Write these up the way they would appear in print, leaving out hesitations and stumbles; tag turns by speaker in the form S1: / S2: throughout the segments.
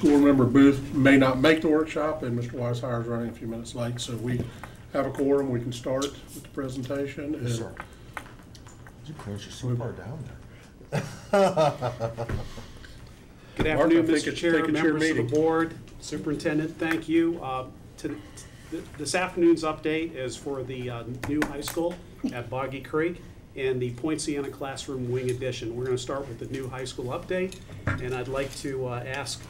S1: school member Booth may not make the workshop, and Mr. Weishauer is running a few minutes late, so we have a quorum. We can start with the presentation.
S2: Yes, sir. You close your so far down there.
S3: Good afternoon, Mr. Chair, members of the board, superintendent. Thank you. This afternoon's update is for the new high school at Boggy Creek and the Point Siena Classroom Wing Addition. We're going to start with the new high school update, and I'd like to ask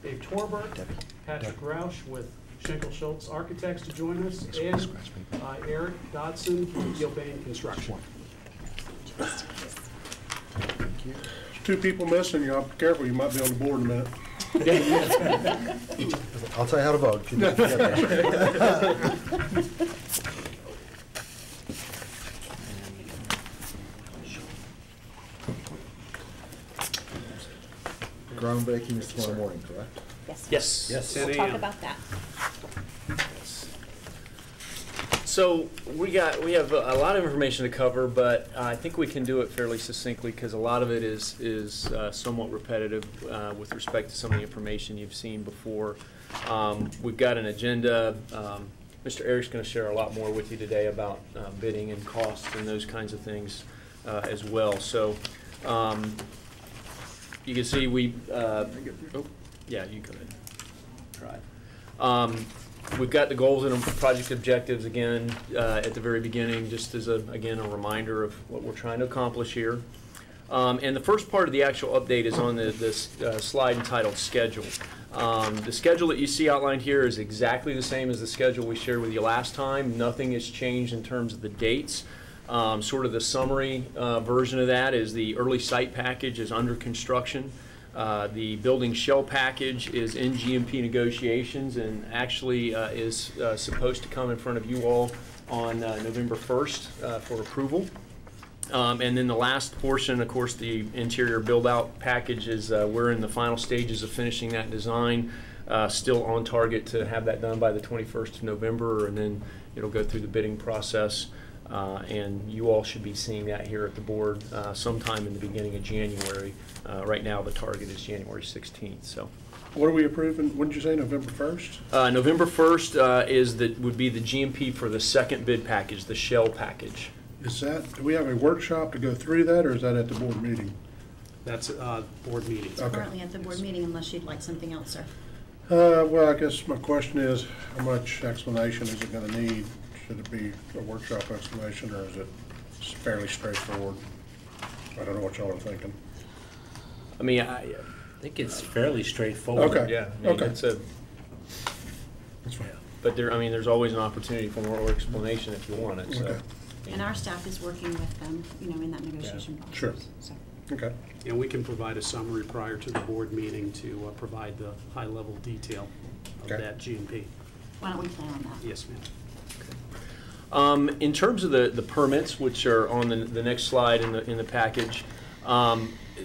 S3: Dave Torbert, Patrick Roush with Schenkel Schultz Architects to join us, and Eric Dodson from Gilbane Construction.
S2: Thank you.
S1: There's two people missing. You have to be careful. You might be on the board in a minute.
S2: I'll tell you how to vote. Groundbreaking is tomorrow morning, correct?
S4: Yes.
S3: Yes.
S4: We'll talk about that.
S5: So we have a lot of information to cover, but I think we can do it fairly succinctly because a lot of it is somewhat repetitive with respect to some of the information you've seen before. We've got an agenda. Mr. Eric's going to share a lot more with you today about bidding and costs and those kinds of things as well. So you can see we, yeah, you go ahead. Try. We've got the goals and project objectives again at the very beginning, just as again a reminder of what we're trying to accomplish here. And the first part of the actual update is on this slide entitled Schedule. The schedule that you see outlined here is exactly the same as the schedule we shared with you last time. Nothing has changed in terms of the dates. Sort of the summary version of that is the early site package is under construction. The building shell package is in GMP negotiations and actually is supposed to come in front of you all on November 1st for approval. And then the last portion, of course, the interior build-out package is we're in the final stages of finishing that design. Still on target to have that done by the 21st of November, and then it'll go through the bidding process. And you all should be seeing that here at the board sometime in the beginning of January. Right now the target is January 16th. So,
S1: what are we approving? When did you say, November 1st?
S5: November 1st would be the GMP for the second bid package, the shell package.
S1: Is that, do we have a workshop to go through that, or is that at the board meeting?
S3: That's board meeting.
S1: Okay.
S4: Currently at the board meeting, unless you'd like something else, sir.
S1: Well, I guess my question is, how much explanation is it going to need? Should it be a workshop explanation, or is it fairly straightforward? I don't know what y'all are thinking.
S5: I mean, I
S6: think it's fairly straightforward.
S1: Okay.
S5: Yeah. I mean,
S1: Okay.
S5: It's a,
S1: That's fine.
S5: but there, I mean, there's always an opportunity for more explanation if you want it. So.
S1: Okay.
S4: And our staff is working with them, you know, in that negotiation process.
S1: Sure.
S4: So.
S1: Okay.
S3: And we can provide a summary prior to the board meeting to provide the high-level detail of
S1: Okay.
S3: that GMP.
S4: Why don't we plan on that?
S3: Yes, ma'am.
S5: In terms of the permits, which are on the next slide in the package,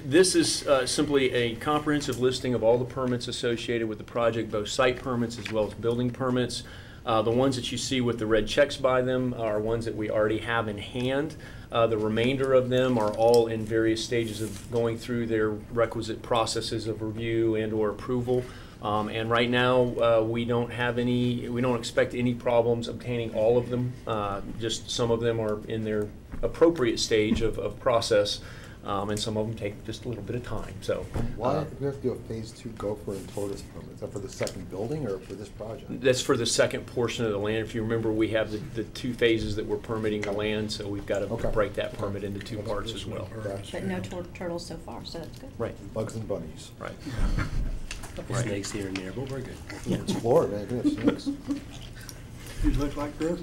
S5: this is simply a comprehensive listing of all the permits associated with the project, both site permits as well as building permits. The ones that you see with the red checks by them are ones that we already have in hand. The remainder of them are all in various stages of going through their requisite processes of review and or approval. And right now, we don't expect any problems obtaining all of them. Just some of them are in their appropriate stage of process, and some of them take just a little bit of time. So,
S2: Why do we have to do a phase 2 gopher and TOTUS permit? Is that for the second building or for this project?
S5: that's for the second portion of the land. If you remember, we have the two phases that we're permitting the land, so we've got to break that permit into two parts as well.
S4: But no turtles so far, so that's good.
S5: Right.
S2: Bugs and bunnies.
S5: Right.
S6: Couple snakes here and there, but we're good.
S2: Yeah, it's Florida, man. Good snakes.
S1: You look like this?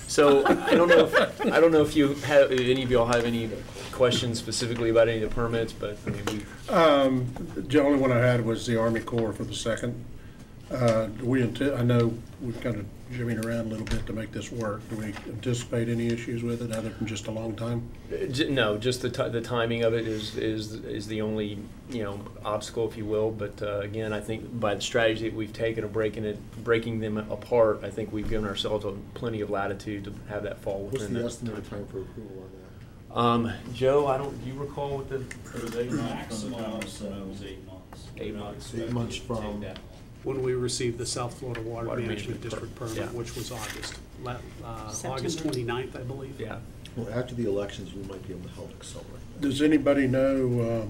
S5: So I don't know if you have any of y'all have any questions specifically about any of the permits, but I mean
S1: The only one I had was the Army Corps for the second. I know we've kind of jimmied around a little bit to make this work. Do we anticipate any issues with it other than just a long time?
S5: No, just the timing of it is the only obstacle, if you will. But again, I think by the strategy that we've taken of breaking them apart, I think we've given ourselves plenty of latitude to have that fall within.
S2: What's the estimated time for approval on that?
S5: Joe, do you recall what the?
S7: It was 8 months from the time of it was 8 months.
S5: 8 months.
S2: 8 months from,
S3: When we received the South Florida Water
S5: Water
S3: Management
S5: Management
S3: District
S5: per-
S3: permit,
S5: yeah.
S3: which was August
S4: September.
S3: 29th, I believe.
S5: Yeah.
S2: well, after the elections, we might be able to help accelerate.
S1: Does anybody know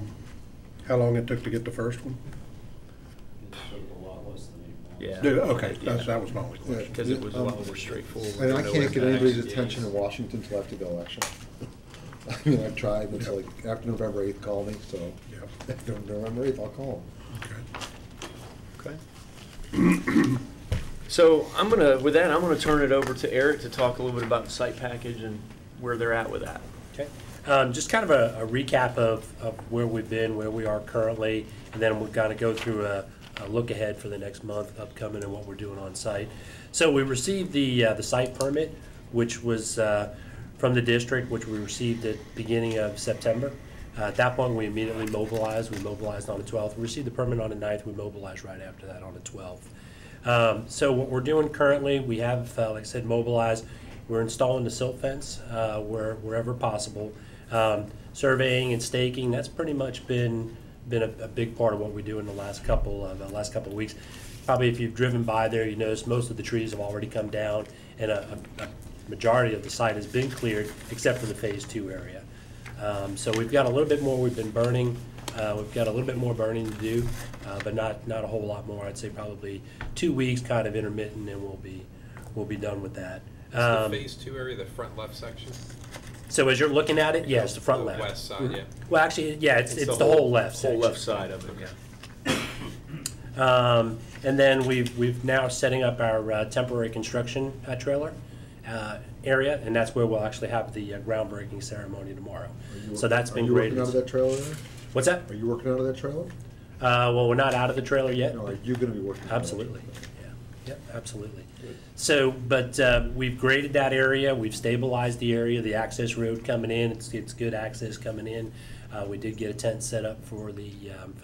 S1: how long it took to get the first one?
S7: It took a lot less than 8 months.
S5: Yeah.
S1: Okay, that was my only question.
S5: Because it was a lot more straightforward.
S2: And I
S5: no
S2: can't get
S5: impacts.
S2: anybody's attention in Washington until after the election. I mean, I've tried, it's
S1: Yeah.
S2: like, after November 8th, call me, so,
S1: Yeah.
S2: after November 8th, I'll call
S1: Okay.
S5: Okay. So with that, I'm gonna turn it over to Eric to talk a little bit about the site package and where they're at with that.
S6: Okay. Just kind of a recap of where we've been, where we are currently, and then we're going to go through a look ahead for the next month upcoming and what we're doing on site. So we received the site permit, which was from the district, which we received at beginning of September. At that point, we immediately mobilized. We mobilized on the 12th. We received the permit on the 9th. We mobilized right after that on the 12th. So what we're doing currently, we have, like I said, mobilized. We're installing the silt fence wherever possible. Surveying and staking, that's pretty much been a big part of what we do in the last couple of weeks. Probably if you've driven by there, you notice most of the trees have already come down, and a majority of the site has been cleared, except for the phase 2 area. So we've got a little bit more we've been burning. We've got a little bit more burning to do, but not a whole lot more. I'd say probably 2 weeks, kind of intermittent, and we'll be done with that.
S8: Is the phase 2 area the front left section?
S6: So as you're looking at it, yes, the front
S8: The
S6: left.
S8: west side, yeah.
S6: Well, actually, yeah, it's the whole left section.
S5: Whole left side of it, yeah.
S6: And then we've now setting up our temporary construction trailer area, and that's where we'll actually have the groundbreaking ceremony tomorrow. So that's been great.
S2: Are you working out of that trailer there?
S6: What's that?
S2: Are you working out of that trailer?
S6: Well, we're not out of the trailer yet.
S2: No, are you gonna be working? out of that
S6: Absolutely.
S2: trailer?
S6: Yeah. Yep, absolutely. So, but we've graded that area. We've stabilized the area. The access road coming in, it's good access coming in. We did get a tent set up for the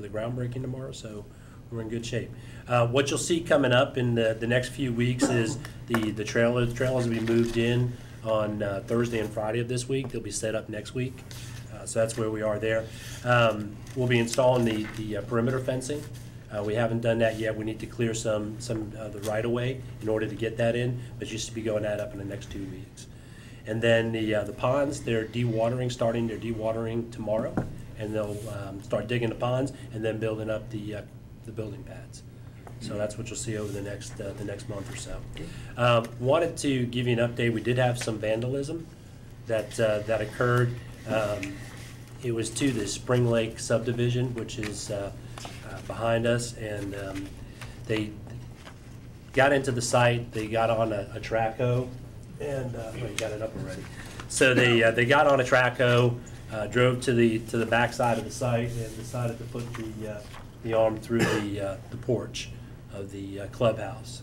S6: groundbreaking tomorrow, so we're in good shape. What you'll see coming up in the next few weeks is the trailer. The trailers will be moved in on Thursday and Friday of this week. They'll be set up next week. So that's where we are there. We'll be installing the perimeter fencing. We haven't done that yet. We need to clear some of the right-of-way in order to get that in, but you should be going that up in the next 2 weeks. And then the ponds, starting their dewatering tomorrow, and they'll start digging the ponds and then building up the building pads. So that's what you'll see over the next month or so. Wanted to give you an update. We did have some vandalism that occurred. It was to the Spring Lake subdivision, which is behind us, and they got into the site. They got on a traco, and you got it up already. So they got on a traco, drove to the back side of the site, and decided to put the arm through the porch of the clubhouse.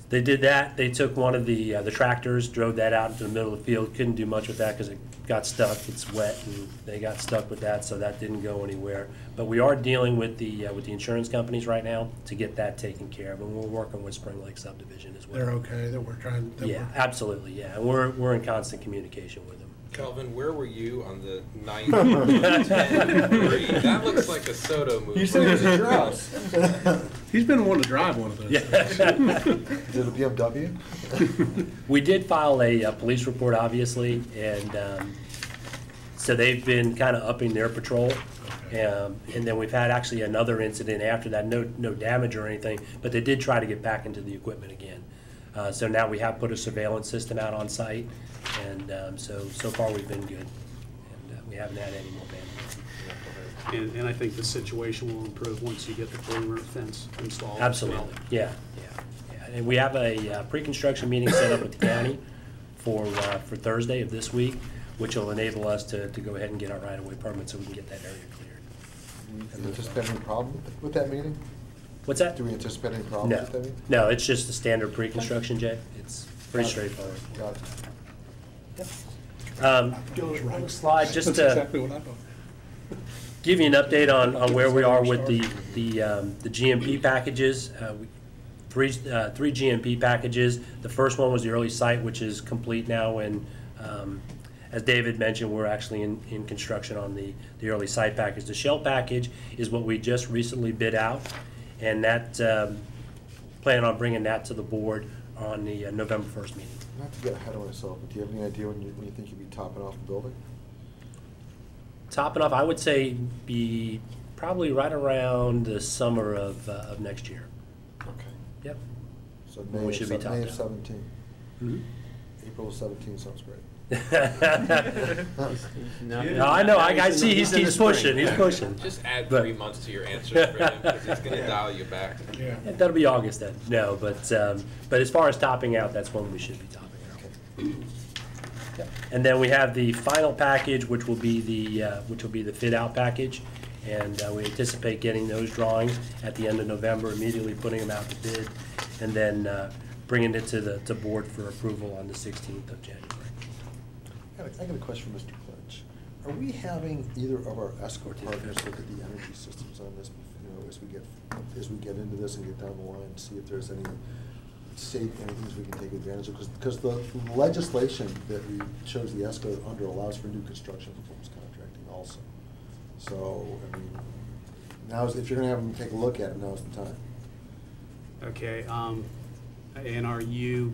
S6: They did that. They took one of the tractors, drove that out into the middle of the field. Couldn't do much with that because it got stuck. It's wet, and they got stuck with that, so that didn't go anywhere. But we are dealing with the insurance companies right now to get that taken care of, and we're working with Spring Lake Subdivision as well.
S1: They're okay, that we're trying.
S6: Yeah, absolutely. Yeah, and we're in constant communication with them.
S8: Calvin, where were you on the 9th, 10, 3? That looks like a Soto movie.
S2: You said it was a Strauss.
S1: He's been wanting to drive one of those.
S6: Yeah.
S2: Is it a BMW?
S6: We did file a police report, obviously, and so they've been kind of upping their patrol. And then we've had actually another incident after that, no damage or anything, but they did try to get back into the equipment again. So now we have put a surveillance system out on site, and so far we've been good, and we haven't had any more vandalism.
S3: And I think the situation will improve once you get the perimeter fence installed as well.
S6: Absolutely, yeah. And we have a pre-construction meeting set up with the county for Thursday of this week, which will enable us to go ahead and get our right-of-way permit so we can get that area cleared.
S2: Do you anticipate any problem with that meeting?
S6: What's that?
S2: Do we anticipate any problem
S6: No,
S2: with that meeting?
S6: no, it's just a standard pre-construction, Jay. It's pretty straightforward.
S2: Got it.
S1: Joe's right.
S6: Slide, just
S1: That's
S6: to
S1: exactly what I thought.
S6: give you an update on where we are with the GMP packages. Three GMP packages. The first one was the early site, which is complete now and as David mentioned, we're actually in construction on the early site package. The shell package is what we just recently bid out, and that plan on bringing that to the board on the November 1st meeting.
S2: Not to get ahead of myself, but do you have any idea when you think you'd be topping off the building?
S6: Topping off, I would say be probably right around the summer of next year.
S2: Okay.
S6: Yep.
S2: So
S6: We
S2: May
S6: should be
S2: of
S6: topped out.
S2: 17.
S6: Mhm.
S2: April of 17 sounds great.
S6: No, I know, I see, he's pushing, he's pushing.
S8: Just add
S6: But-
S8: 3 months to your answers for him, because he's gonna dial you back.
S1: Yeah.
S6: That'll be August then. No, but as far as topping out, that's when we should be topping out. Yep. And then we have the final package, which will be the fit out package, and we anticipate getting those drawings at the end of November, immediately putting them out to bid, and then bringing it to the board for approval on the 16th of January.
S2: I got a question for Mr. Clinch. Are we having either of our ESCO partners look at the energy systems on this, as we get into this and get down the line, see if there's any things we can take advantage of? Because the legislation that we chose the ESCO under allows for new construction performance contracting also. So, I mean, if you're gonna have them take a look at it, now's the time.
S3: Okay, and are you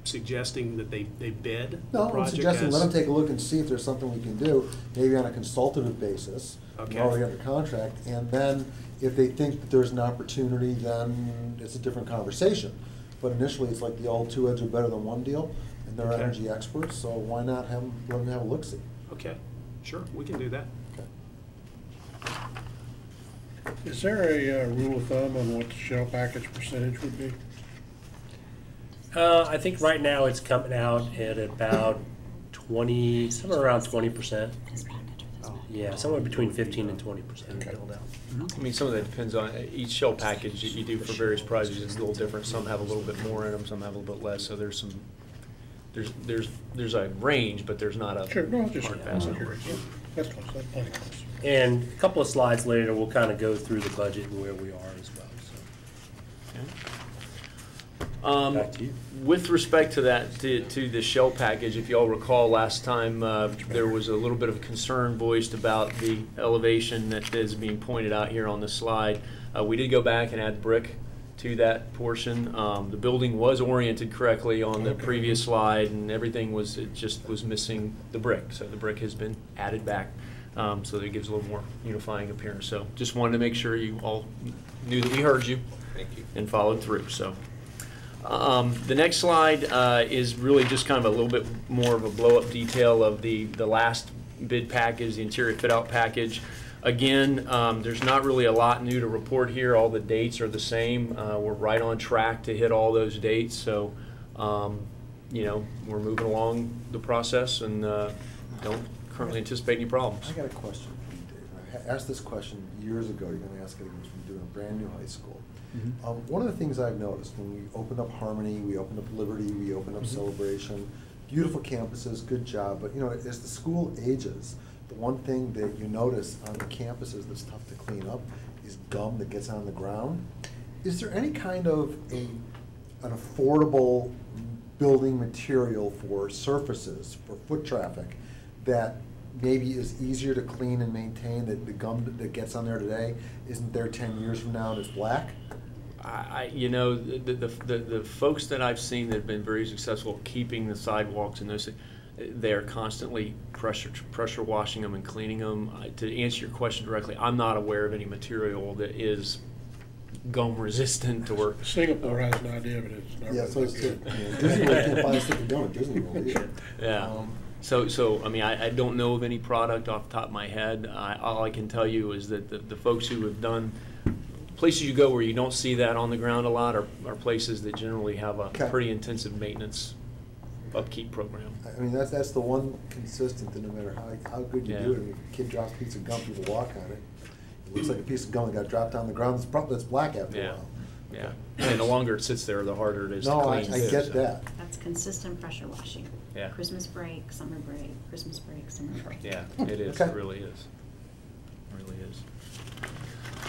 S3: suggesting that they bid the
S2: No, I'm
S3: project
S2: suggesting let
S3: as-
S2: them take a look and see if there's something we can do, maybe on a consultative basis.
S3: Okay.
S2: We're already under contract, and then if they think that there's an opportunity, then it's a different conversation. But initially, it's like the old two heads are better than one deal, and they're
S3: Okay.
S2: energy experts, so why not let them have a look-see?
S3: Okay, sure, we can do that.
S2: Okay.
S1: Is there a rule of thumb on what the shell package percentage would be?
S6: I think right now it's coming out at about 20, somewhere around 20%.
S4: This package or this
S6: Yeah, somewhere between 15 and 20%
S1: Okay.
S6: build out.
S5: I mean, some of that depends on, each shell package that you do for various projects is a little different. Some have a little bit more in them, some have a little bit less, so there's some, there's a range, but there's not a
S1: Sure, no, I'll just,
S5: hard fast number.
S1: yeah, that's close, that's plenty close.
S6: And a couple of slides later, we'll kind of go through the budget and where we are as well, so. Back to you.
S5: With respect to that, to the shell package, if you all recall last time, there was a little bit of concern voiced about the elevation that is being pointed out here on the slide. We did go back and add brick to that portion. The building was oriented correctly on the previous slide, and everything was, it just was missing the brick. So the brick has been added back, so that it gives a little more unifying appearance. So just wanted to make sure you all knew that we heard you.
S8: Thank you.
S5: And followed through, so. The next slide is really just kind of a little bit more of a blow-up detail of the last bid package, the interior fit-out package. Again, there's not really a lot new to report here. All the dates are the same. We're right on track to hit all those dates, so you know, we're moving along the process and don't currently anticipate any problems.
S2: I got a question for you, Dave. I asked this question years ago. You're going to ask it again from doing a brand new high school. One of the things I've noticed when we opened up Harmony, we opened up Liberty, we opened up Celebration, beautiful campuses, good job. But you know, as the school ages, the one thing that you notice on the campuses that's tough to clean up is gum that gets on the ground. Is there any kind of an affordable building material for surfaces, for foot traffic, that maybe is easier to clean and maintain, that the gum that gets on there today isn't there 10 years from now and it's black?
S5: You know, the folks that I've seen that have been very successful keeping the sidewalks and those, they are constantly pressure washing them and cleaning them. To answer your question directly, I'm not aware of any material that is gum resistant or.
S1: Singapore has an idea, but it's not.
S2: Yeah, so
S1: really
S2: it's,
S1: good.
S2: Disney World can't find a stick of gum at Disney World either.
S5: Yeah. So I mean, I don't know of any product off the top of my head. All I can tell you is that the folks who have done, places you go where you don't see that on the ground a lot are places that generally have a
S2: Okay.
S5: pretty intensive maintenance upkeep program.
S2: I mean, that's the one consistent, that no matter how good you
S5: Yeah.
S2: do it, if a kid drops a piece of gum, people walk on it. It looks like a piece of gum that got dropped on the ground, that's black after a
S5: Yeah,
S2: while.
S5: yeah. And the longer it sits there, the harder it is to
S2: No, I
S5: clean.
S2: get
S5: so.
S2: that.
S4: That's consistent pressure washing.
S5: Yeah.
S4: Christmas break, summer break, Christmas break, summer break.
S5: Yeah, it is,
S2: Okay.
S5: it really is. It really is.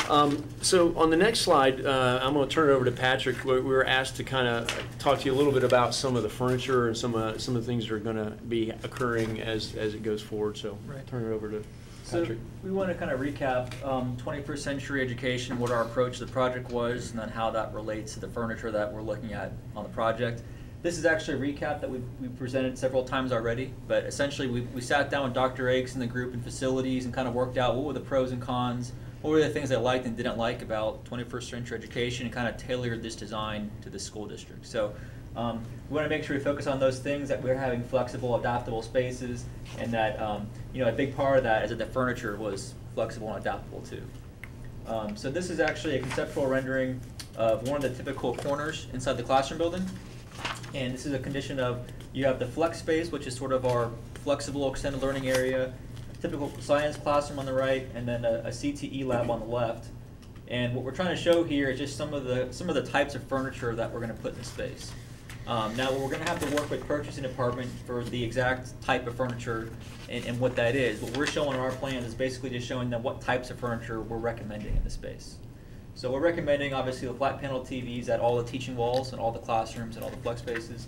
S5: So on the next slide, I'm going to turn it over to Patrick. We were asked to kind of talk to you a little bit about some of the furniture and some of the things that are going to be occurring as it goes forward. So turn it over to Patrick.
S9: So we want to kind of recap 21st century education, what our approach to the project was, and then how that relates to the furniture that we're looking at on the project. This is actually a recap that we've presented several times already, but essentially we sat down with Dr. Akes and the group and facilities and kind of worked out what were the pros and cons, what were the things they liked and didn't like about 21st century education, and kind of tailored this design to the school district. So we want to make sure we focus on those things, that we're having flexible, adaptable spaces, and that a big part of that is that the furniture was flexible and adaptable too. So this is actually a conceptual rendering of one of the typical corners inside the classroom building. And this is a condition of, you have the flex space, which is sort of our flexible extended learning area, typical science classroom on the right, and then a CTE lab on the left. And what we're trying to show here is just some of the types of furniture that we're going to put in the space. Now we're going to have to work with purchasing department for the exact type of furniture and what that is. What we're showing on our plans is basically just showing them what types of furniture we're recommending in the space. So we're recommending obviously the flat panel TVs at all the teaching walls and all the classrooms and all the flex spaces.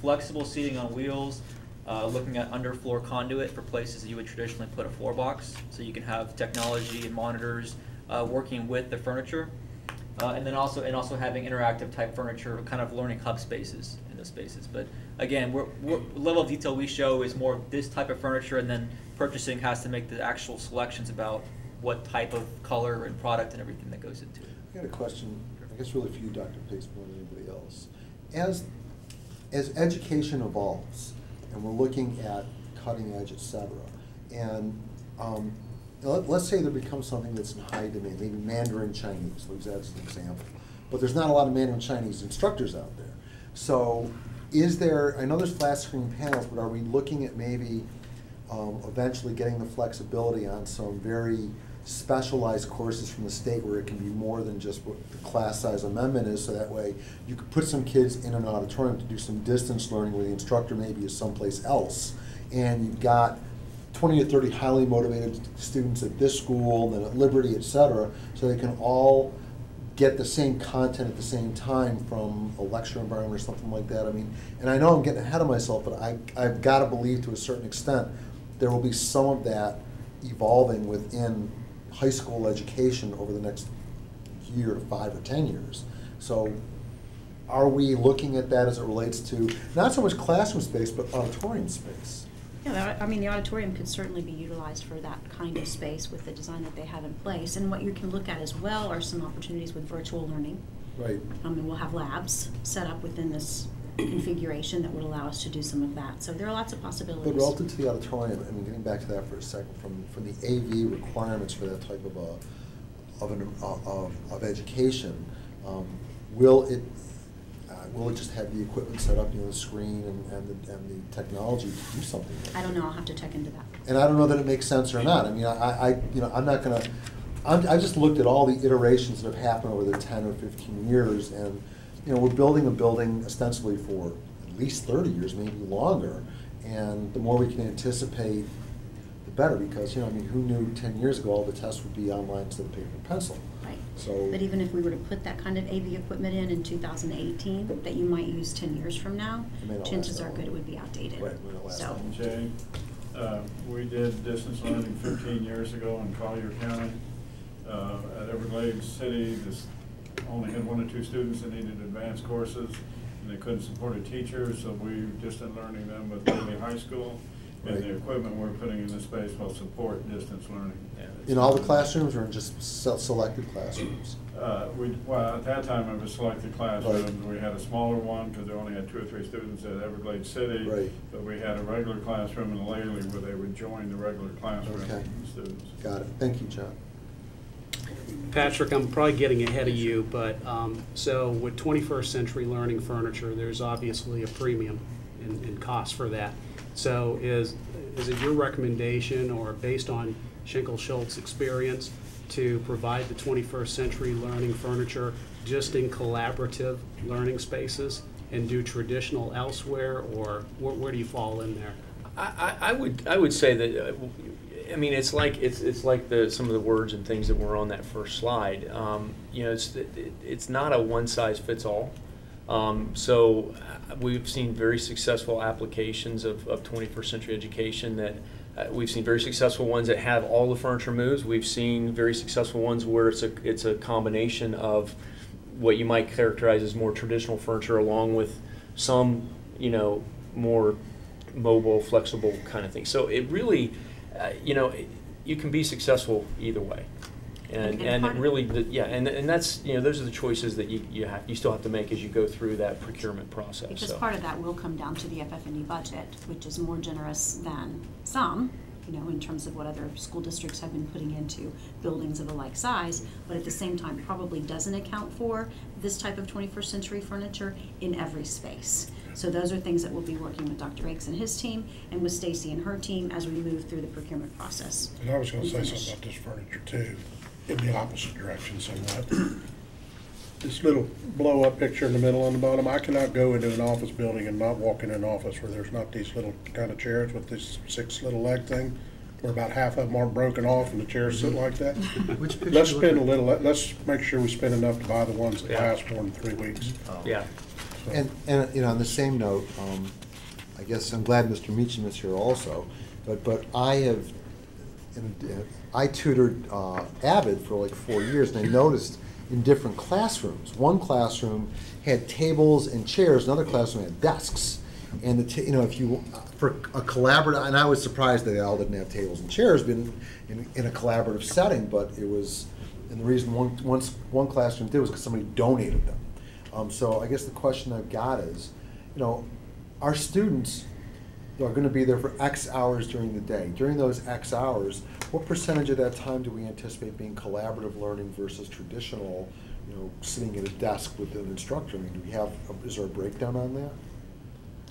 S9: Flexible seating on wheels, looking at underfloor conduit for places that you would traditionally put a floor box, so you can have technology and monitors working with the furniture. And then also having interactive type furniture, kind of learning hub spaces in those spaces. But again, level of detail we show is more this type of furniture, and then purchasing has to make the actual selections about what type of color and product and everything that goes into it.
S2: I got a question, I guess really for you, Dr. Pace, more than anybody else. As education evolves, and we're looking at cutting edge, et cetera, and let's say there becomes something that's in high demand, maybe Mandarin Chinese, let's use that as an example. But there's not a lot of Mandarin Chinese instructors out there. So is there, I know there's flat screen panels, but are we looking at maybe eventually getting the flexibility on some very specialized courses from the state where it can be more than just what the class size amendment is, so that way you could put some kids in an auditorium to do some distance learning where the instructor maybe is someplace else, and you've got 20 to 30 highly motivated students at this school, then at Liberty, et cetera, so they can all get the same content at the same time from a lecture environment or something like that. I mean, and I know I'm getting ahead of myself, but I've got to believe to a certain extent there will be some of that evolving within high school education over the next year to 5 or 10 years. So are we looking at that as it relates to not so much classroom space, but auditorium space?
S4: Yeah, I mean, the auditorium could certainly be utilized for that kind of space with the design that they have in place. And what you can look at as well are some opportunities with virtual learning.
S2: Right.
S4: And we'll have labs set up within this configuration that would allow us to do some of that. So there are lots of possibilities.
S2: But relative to the auditorium, I mean, getting back to that for a second, from the AV requirements for that type of education, will it just have the equipment set up, the screen and the technology to do something like that?
S4: I don't know. I'll have to check into that.
S2: And I don't know that it makes sense or not. I mean, I'm not going to. I just looked at all the iterations that have happened over the 10 or 15 years, and we're building a building ostensibly for at least 30 years, maybe longer. And the more we can anticipate, the better. Because I mean, who knew 10 years ago all the tests would be online instead of paper and pencil?
S4: Right.
S2: So,
S4: but even if we were to put that kind of AV equipment in 2018, that you might use 10 years from now, chances are good it would be outdated.
S2: Right, it may not last
S4: so.
S7: Jay, we did distance learning 15 years ago in Collier County. At Everglades City, this only had 1 or 2 students that needed advanced courses, and they couldn't support a teacher, so we distant learning them with Liberty High School. And the equipment we're putting in this space will support distance learning.
S2: in all the classrooms or in just selected classrooms?
S7: Well, at that time, it was selected classrooms.
S2: Right.
S7: We had a smaller one because they only had 2 or 3 students at Everglades City.
S2: Right.
S7: But we had a regular classroom in Laley where they would join the regular classroom students.
S2: Got it. Thank you, John.
S3: Patrick, I'm probably getting ahead of you, but so with 21st century learning furniture, there's obviously a premium in cost for that. So is it your recommendation, or based on Schinkel-Schultz experience, to provide the 21st century learning furniture just in collaborative learning spaces and do traditional elsewhere, or where do you fall in there?
S5: I would say that I mean, it's like some of the words and things that were on that first slide. You know, it's not a one size fits all. So we've seen very successful applications of 21st century education that we've seen very successful ones that have all the furniture moves. We've seen very successful ones where it's a combination of what you might characterize as more traditional furniture along with some, you know, more mobile, flexible kind of thing. So it really, you know, you can be successful either way. And it really, yeah, and that's, you know, those are the choices that you still have to make as you go through that procurement process.
S4: Because
S5: so.
S4: part of that will come down to the FF&E budget, which is more generous than some, you know, in terms of what other school districts have been putting into buildings of a like size, but at the same time probably doesn't account for this type of 21st century furniture in every space. So those are things that we'll be working with Dr. Rakes and his team and with Stacy and her team as we move through the procurement process.
S1: And I was going to say something about this furniture too, in the opposite direction somewhat. This little blow-up picture in the middle on the bottom, I cannot go into an office building and not walk in an office where there's not these little kind of chairs with this 6 little leg thing, where about half of them aren't broken off and the chairs sit like that.
S2: Which picture
S1: Let's
S2: you
S1: spend a
S2: looking
S1: little, let's make sure we spend enough to buy the ones that last more than 3 weeks.
S5: Yeah.
S1: So-
S2: And you know, on the same note, I guess I'm glad Mr. Meacham is here also, but I have, I tutored Avid for like 4 years, and I noticed in different classrooms, one classroom had tables and chairs, another classroom had desks. And you know, if you, for a collaborative, and I was surprised that they all didn't have tables and chairs in a collaborative setting, but it was, and the reason one classroom did was because somebody donated them. So I guess the question I've got is, you know, our students are going to be there for X hours during the day. During those X hours, what percentage of that time do we anticipate being collaborative learning versus traditional, you know, sitting at a desk with an instructor? I mean, do we have, is there a breakdown on that?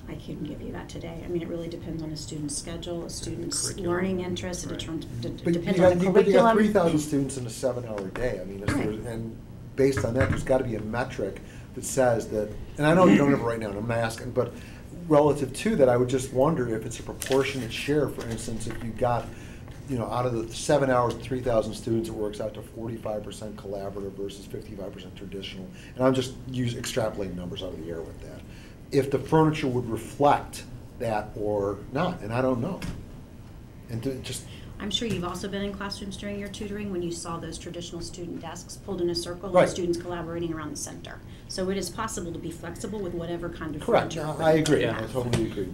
S4: I couldn't give you that today. I mean, it really depends on a student's schedule, a student's
S5: Curriculum.
S4: learning interest, it
S5: Right.
S4: depends
S2: But
S4: on the
S2: you got
S4: curriculum.
S2: 3,000 students in a 7-hour day. I mean, and based on that, there's got to be a metric that says that, and I know you don't have it right now, and I'm not asking, but relative to that, I would just wonder if it's a proportionate share. For instance, if you got, you know, out of the 7 hours, 3,000 students, it works out to 45% collaborative versus 55% traditional. And I'm just extrapolating numbers out of the air with that. If the furniture would reflect that or not, and I don't know. And just.
S4: I'm sure you've also been in classrooms during your tutoring when you saw those traditional student desks pulled in a circle
S2: Right.
S4: and students collaborating around the center. So it is possible to be flexible with whatever kind of
S2: Correct,
S4: furniture.
S2: I agree,
S5: Yeah.
S2: I totally agree.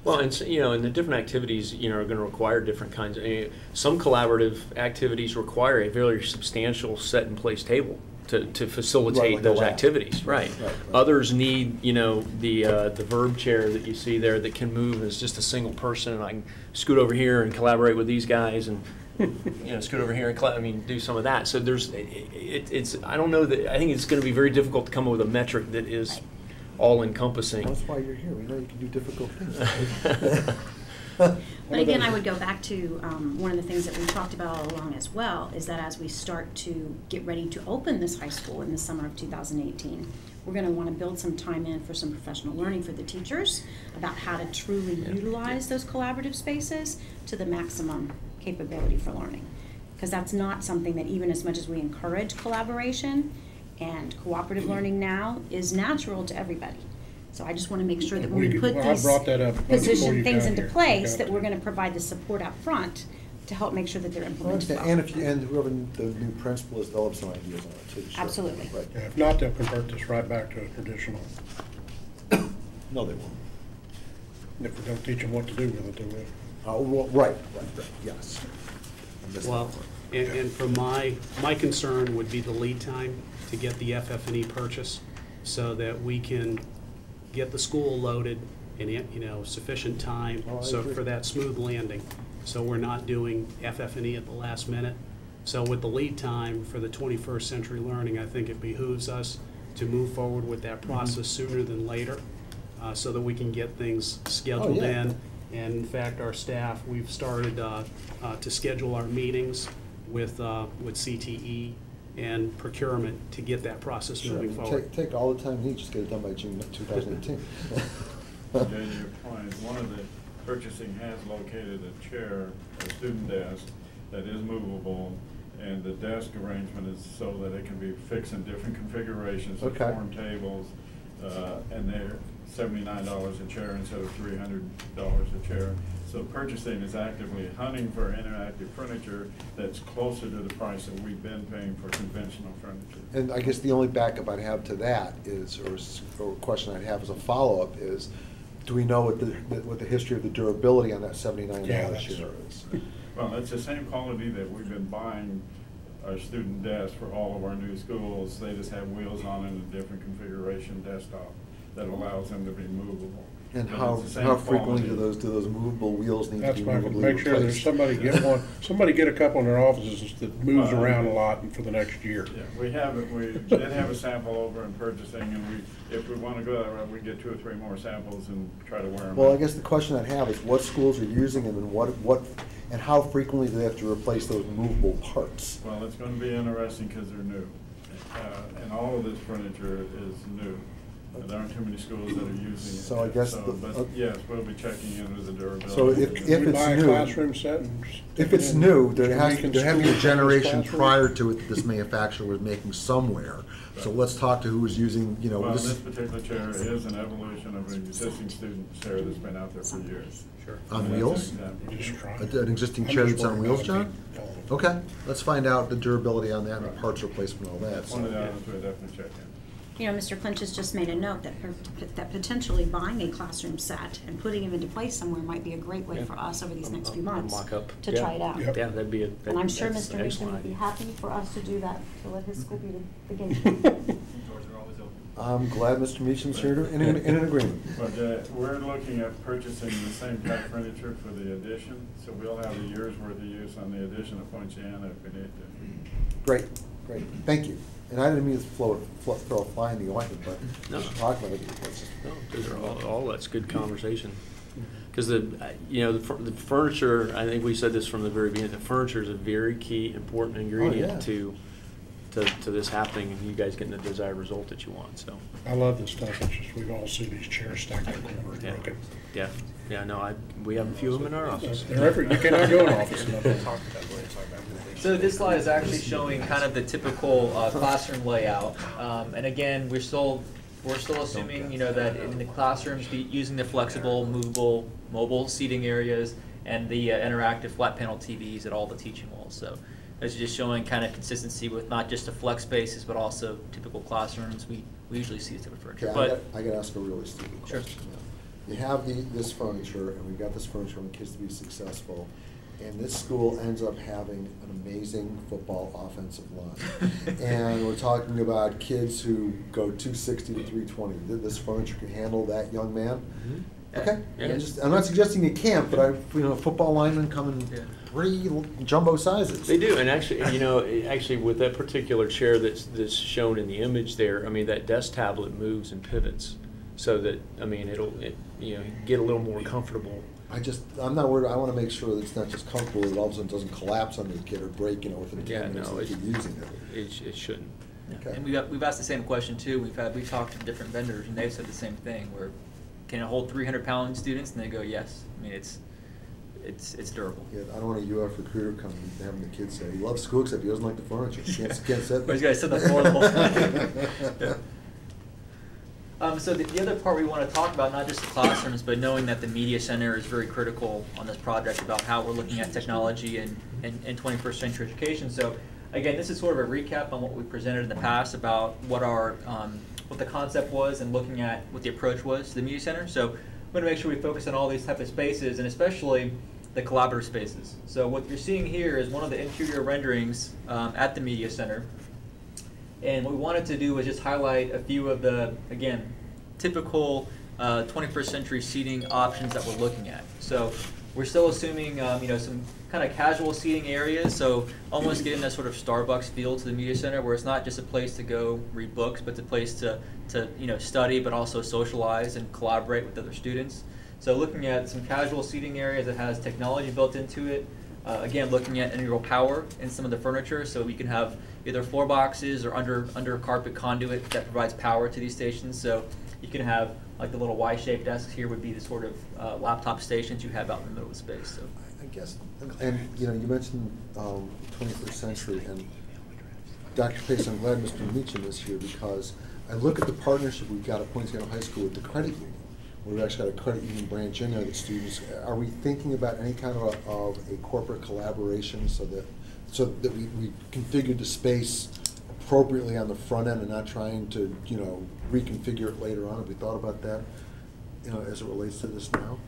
S5: Well, and so, you know, and the different activities, you know, are going to require different kinds of. Some collaborative activities require a very substantial set-in-place table to facilitate
S2: Right, like a
S5: those
S2: lab.
S5: activities. Right.
S2: Right.
S5: Others need, you know, the verb chair that you see there that can move as just a single person, and I can scoot over here and collaborate with these guys, and you know, scoot over here and do some of that. So there's, it's. I don't know that. I think it's going to be very difficult to come up with a metric that is all-encompassing.
S2: That's why you're here. We know you can do difficult things.
S4: But again, I would go back to one of the things that we talked about all along as well, is that as we start to get ready to open this high school in the summer of 2018, we're going to want to build some time in for some professional learning for the teachers about how to truly utilize those collaborative spaces to the maximum capability for learning. Because that's not something that, even as much as we encourage collaboration and cooperative learning now, is natural to everybody. So I just want to make sure that when we put
S1: Well, I
S4: these
S1: brought that up before
S4: position
S1: you
S4: things
S1: got
S4: into
S1: here.
S4: place,
S1: Okay.
S4: that we're going to provide the support up front to help make sure that they're
S2: I
S4: implemented
S2: understand.
S4: well.
S2: And if you, and whoever the new principal is, they'll have some ideas on it too. Sure.
S4: Absolutely.
S2: Right.
S1: Yeah, if not, they'll convert this right back to a traditional.
S2: No, they won't.
S1: If we don't teach them what to do with it, they will.
S2: Well, right, yes. I missed that
S3: Well,
S2: part.
S3: and for my concern would be the lead time to get the FF&E purchase so that we can get the school loaded in, you know, sufficient time,
S2: Oh, I
S3: so
S2: agree.
S3: for that smooth landing. So we're not doing FF&E at the last minute. So with the lead time for the 21st century learning, I think it behooves us to move forward with that process sooner than later, so that we can get things scheduled
S2: yeah.
S3: in. And in fact, our staff, we've started to schedule our meetings with CTE and procurement to get that process
S2: Sure.
S3: moving forward.
S2: Take all the time you need, just get it done by June 2018.
S7: To your point, one of the purchasing has located a chair, a student desk, that is movable, and the desk arrangement is so that it can be fixed in different configurations,
S2: Okay.
S7: form tables, and they're $79 a chair instead of $300 a chair. So purchasing is actively hunting for interactive furniture that's closer to the price that we've been paying for conventional furniture.
S2: And I guess the only backup I'd have to that is, or question I'd have as a follow-up is, do we know what the history of the durability on that $79 chair is?
S7: Well, it's the same quality that we've been buying our student desks for all of our new schools. They just have wheels on and a different configuration desktop that allows them to be movable.
S2: And
S7: But
S2: how
S7: it's the same
S2: frequently do
S7: quality.
S2: those movable wheels need to
S1: That's
S2: be
S1: why I can
S2: movably
S1: make sure there's
S2: replaced?
S1: somebody get a couple in their offices that moves around a lot and for the next year.
S7: Yeah, we have it. We did have a sample over in purchasing, and if we want to go that route, we get 2 or 3 more samples and try to wear them.
S2: Well,
S7: out.
S2: I guess the question I'd have is what schools are using them and and how frequently do they have to replace those movable parts?
S7: Well, it's going to be interesting because they're new, and all of this furniture is new. There aren't too many schools that are using it.
S2: So I guess
S7: but yes, we'll be checking into the durability.
S2: So if
S1: Can we
S2: it's
S1: buy a
S2: new-
S1: classroom set and stick
S2: If
S1: it
S2: it's
S1: in?
S2: new, there
S1: Should
S2: has
S1: we
S2: to be a
S1: consider
S2: generation
S1: classroom?
S2: prior to it that this manufacturer was making somewhere. So let's talk to who was using,
S7: Well,
S2: this
S7: this particular chair is an evolution of an existing student chair that's been out there for years.
S5: Sure.
S2: on
S7: And that's
S2: wheels?
S7: an example.
S1: Just try.
S2: An existing
S1: I'm
S2: chair
S1: just
S2: that's on
S1: worried
S2: wheels,
S1: about it
S2: John?
S1: being falling.
S2: Okay, let's find out the durability on that and the parts replacement, all that.
S7: That's one of the items we'll definitely check in.
S4: You know, Mr. Clinch has just made a note that potentially buying a classroom set and putting them into place somewhere might be a great way for us over these next few months
S5: Mock-up.
S4: to
S5: Yeah.
S4: try it out.
S1: Yep.
S5: Yeah, that'd be a.
S4: And I'm sure
S5: that's
S4: Mr.
S5: an
S4: Mason
S5: excellent
S4: would be
S5: idea.
S4: happy for us to do that, to let his school be the guinea.
S2: I'm glad Mr. Meacham's here in an agreement.
S7: But we're looking at purchasing the same type of furniture for the addition, so we'll have a year's worth of use on the addition of Poinciana if we need to.
S2: Great, thank you. And I didn't mean to throw a fly in the ointment, but
S5: No.
S2: we should talk about it.
S5: No, those are all that's good conversation. Because the furniture, I think we said this from the very beginning, the furniture is a very key, important ingredient to this happening and you guys getting the desired result that you want, so.
S1: I love this stuff. It's just, we all see these chairs stacked up corners
S5: Yeah.
S1: broken.
S5: Yeah, no, we have a few of them in our office.
S1: They're you cannot go in office and not talk that way.
S9: So this slide is actually showing kind of the typical classroom layout. And again, we're still assuming, that in the classrooms, using the flexible, movable, mobile seating areas and the interactive flat panel TVs at all the teaching walls. So it's just showing kind of consistency with not just the flex spaces, but also typical classrooms. We usually see this type of furniture.
S2: Okay,
S9: But
S2: I gotta ask a really stupid
S9: Sure.
S2: question. You have this furniture, and we've got this furniture for kids to be successful, and this school ends up having an amazing football offensive line. And we're talking about kids who go 260 to 320. This furniture can handle that young man? Okay.
S5: Yeah.
S2: I'm not suggesting it can't, but football linemen come in
S9: Yeah.
S2: pretty jumbo sizes.
S5: They do, and actually, with that particular chair that's shown in the image there, I mean, that desk tablet moves and pivots, so that, I mean, get a little more comfortable.
S2: I'm not worried. I want to make sure that it's not just comfortable, that all of a sudden it doesn't collapse under the kid or break, within 10 minutes of the kid using it.
S5: It shouldn't.
S2: Okay.
S9: And we've asked the same question too. We've talked to different vendors and they've said the same thing. Where can it hold 300-pound students? And they go, yes. I mean, it's durable.
S2: Yeah, I don't want a UF recruiter coming and having the kids say, he loves school except he doesn't like the furniture. Can't sit.
S9: But he's got to sit on the floor the whole time. So the other part we want to talk about, not just the classrooms, but knowing that the media center is very critical on this project about how we're looking at technology and 21st century education. So again, this is sort of a recap on what we presented in the past about what the concept was and looking at what the approach was to the media center. So we're going to make sure we focus on all these type of spaces and especially the collaborative spaces. So what you're seeing here is one of the interior renderings at the media center. And what we wanted to do was just highlight a few of the, again, typical 21st century seating options that we're looking at. So we're still assuming, some kind of casual seating areas, so almost getting that sort of Starbucks feel to the media center, where it's not just a place to go read books, but it's a place to study, but also socialize and collaborate with other students. So looking at some casual seating areas that has technology built into it. Again, looking at integral power in some of the furniture, so we can have either floor boxes or under carpet conduit that provides power to these stations. So You can have, like the little Y-shaped desks here would be the sort of laptop stations you have out in the middle of the space. So.
S2: I guess, and you mentioned 21st century, and Dr. Pace, I'm glad Mr. Meacham is here, because I look at the partnership we've got at Poinciana High School with the credit union. We've actually got a credit union branch in there that students, are we thinking about any kind of a corporate collaboration so that we configured the space appropriately on the front end and not trying to, reconfigure it later on? Have we thought about that, as it relates to this now?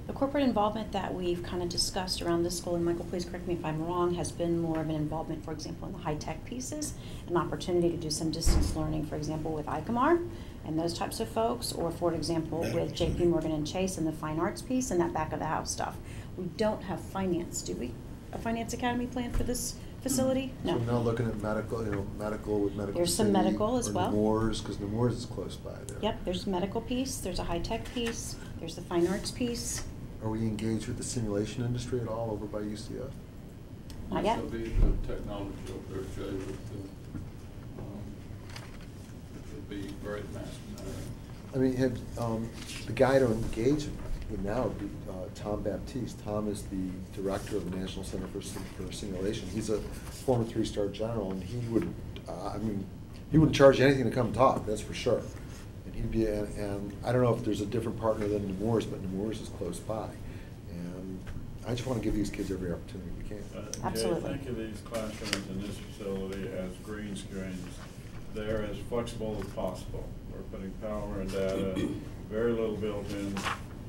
S4: The corporate involvement that we've kind of discussed around this school, and Michael, please correct me if I'm wrong, has been more of an involvement, for example, in the high-tech pieces, an opportunity to do some distance learning, for example, with ICOMAR and those types of folks, or for example, with JP Morgan and Chase and the fine arts piece and that back of the house stuff. We don't have finance, do we? A finance academy plan for this facility? No.
S2: So we're now looking at medical, medical with medical.
S4: There's some medical as well.
S2: Nemours, because Nemours is close by there.
S4: Yep, there's medical piece, there's a high-tech piece, there's the fine arts piece.
S2: Are we engaged with the simulation industry at all over by UCF?
S4: Not yet.
S10: There'll be the technology over there, Jay, with it'll be very advanced in that area.
S2: I mean, the guy to engage with now would be Tom Baptiste. Tom is the director of the National Center for Simulation. He's a former 3-star general, and he would, he wouldn't charge anything to come talk, that's for sure. And he'd be, and I don't know if there's a different partner than Nemours, but Nemours is close by. And I just want to give these kids every opportunity we can.
S4: Absolutely.
S7: Jay, think of these classrooms in this facility as green screens. They're as flexible as possible. We're putting power and data, very little built in,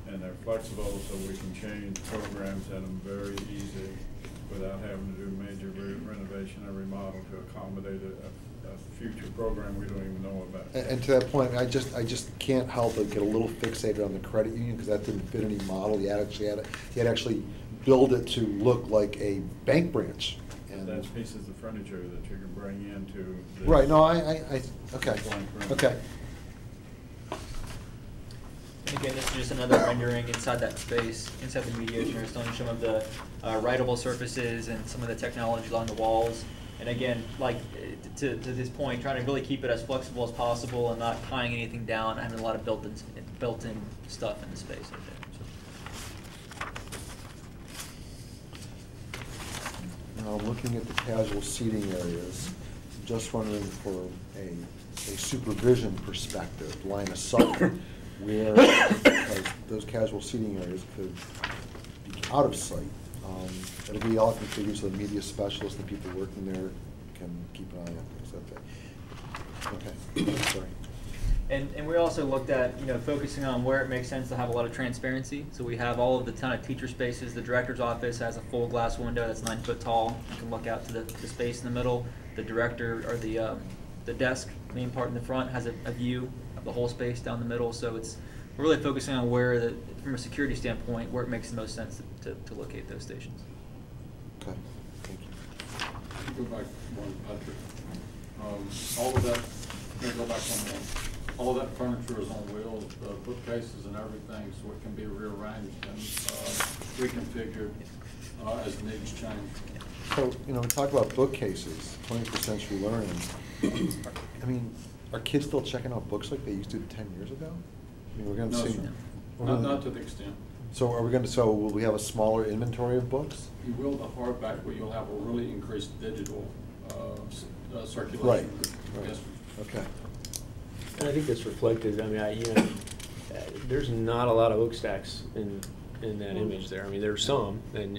S7: and they're flexible so we can change programs in them very easy without having to do major renovation or remodel to accommodate a future program we don't even know about.
S2: And to that point, I just can't help but get a little fixated on the credit union, because that didn't fit any model. You had to actually build it to look like a bank branch.
S7: And that's pieces of furniture that you can bring into this.
S2: Right, no, okay, okay.
S9: And again, this is just another rendering inside that space, inside the media center, showing some of the writable surfaces and some of the technology along the walls. And again, like to this point, trying to really keep it as flexible as possible and not tying anything down, having a lot of built-in stuff in the space right there. So.
S2: Now, looking at the casual seating areas, just wondering for a supervision perspective, line of sight, where those casual seating areas could be out of sight. It'll be all configured so the media specialists, the people working there, can keep an eye on things. Okay, sorry.
S9: And we also looked at, focusing on where it makes sense to have a lot of transparency. So we have all of the ton of teacher spaces. The director's office has a full glass window that's 9 foot tall. You can look out to the space in the middle. The director, or the desk, main part in the front, has a view of the whole space down the middle. So we're really focusing on where, from a security standpoint, where it makes the most sense to locate those stations.
S2: Okay, thank you.
S10: Go back one, Patrick. All of that, let me go back one more. All of that furniture is on wheels, bookcases and everything, so it can be rearranged and reconfigured as needs change.
S2: So, we talk about bookcases, 21st century learning. I mean, are kids still checking out books like they used to 10 years ago? I mean, we're going to see.
S10: Not to the extent.
S2: So will we have a smaller inventory of books?
S10: You will the hardback, where you'll have a really increased digital circulation.
S2: Right.
S10: Yes.
S2: Okay.
S5: And I think that's reflected. There's not a lot of book stacks in that image there. I mean, there's some, and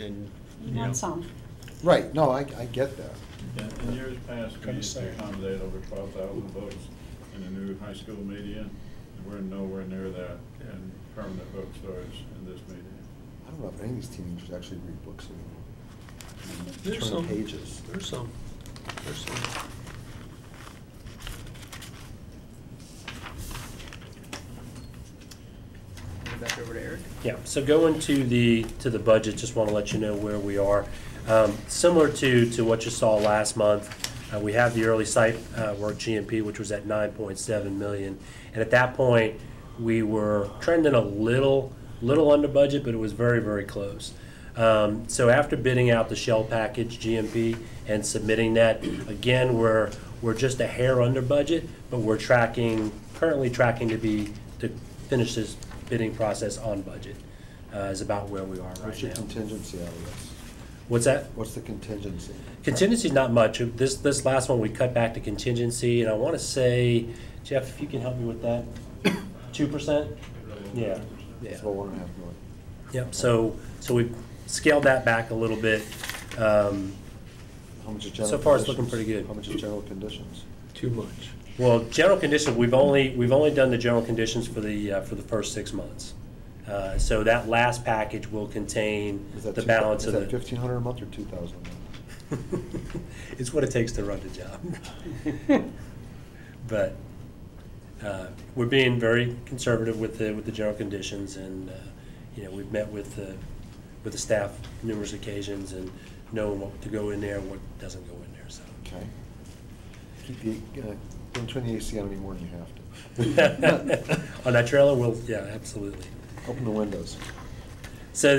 S4: You want some.
S2: Right. No, I get that.
S7: In years past, we used to accommodate over 12,000 books in the new high school media. We're nowhere near that in permanent book storage in this media.
S2: I don't know if any of these teenagers actually read books anymore.
S5: There's
S2: Turn
S5: some.
S2: pages.
S5: There's some.
S9: Back over to Eric.
S6: Yeah, so going to the budget, just want to let you know where we are. Similar to what you saw last month, we have the early site work GMP, which was at 9.7 million. And at that point, we were trending a little under budget, but it was very, very close. So after bidding out the shell package GMP and submitting that, again, we're just a hair under budget, but we're tracking currently tracking to finish this bidding process on budget, is about where we are right now.
S2: What's your contingency out of this?
S6: What's that?
S2: What's the contingency?
S6: Contingency, not much. This last one, we cut back to contingency, and I want to say, Jeff, if you can help me with that, 2%? Yeah.
S2: It's about 1.5 million.
S6: Yep, so we've scaled that back a little bit.
S2: How much is general
S6: So far, it's looking
S2: conditions?
S6: pretty good.
S2: How much is general conditions?
S5: Too much.
S6: Well, general conditions, we've only done the general conditions for the first 6 months. So that last package will contain
S2: Is that
S6: the balance of
S2: Is that
S6: the.
S2: $1,500 a month or $2,000 a month?
S6: It's what it takes to run the job. But we're being very conservative with the general conditions, and we've met with the staff numerous occasions and knowing what to go in there and what doesn't go in there. So.
S2: Okay. Keep the, don't turn the AC on any more than you have to.
S6: On that trailer, yeah, absolutely.
S2: Open the windows.
S6: So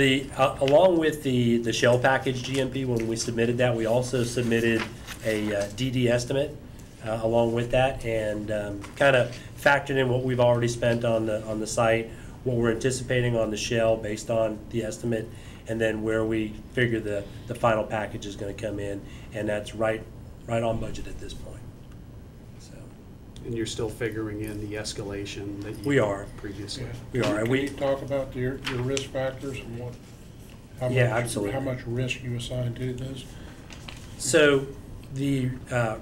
S6: along with the shell package GMP, when we submitted that, we also submitted a DD estimate along with that, and kind of factored in what we've already spent on the site, what we're anticipating on the shell based on the estimate, and then where we figure the final package is going to come in, and that's right on budget at this point. So.
S3: And you're still figuring in the escalation that you
S6: We are.
S3: previously.
S6: We are.
S1: Can you talk about your risk factors and
S6: Absolutely.
S1: how much risk you assign to this?
S6: So the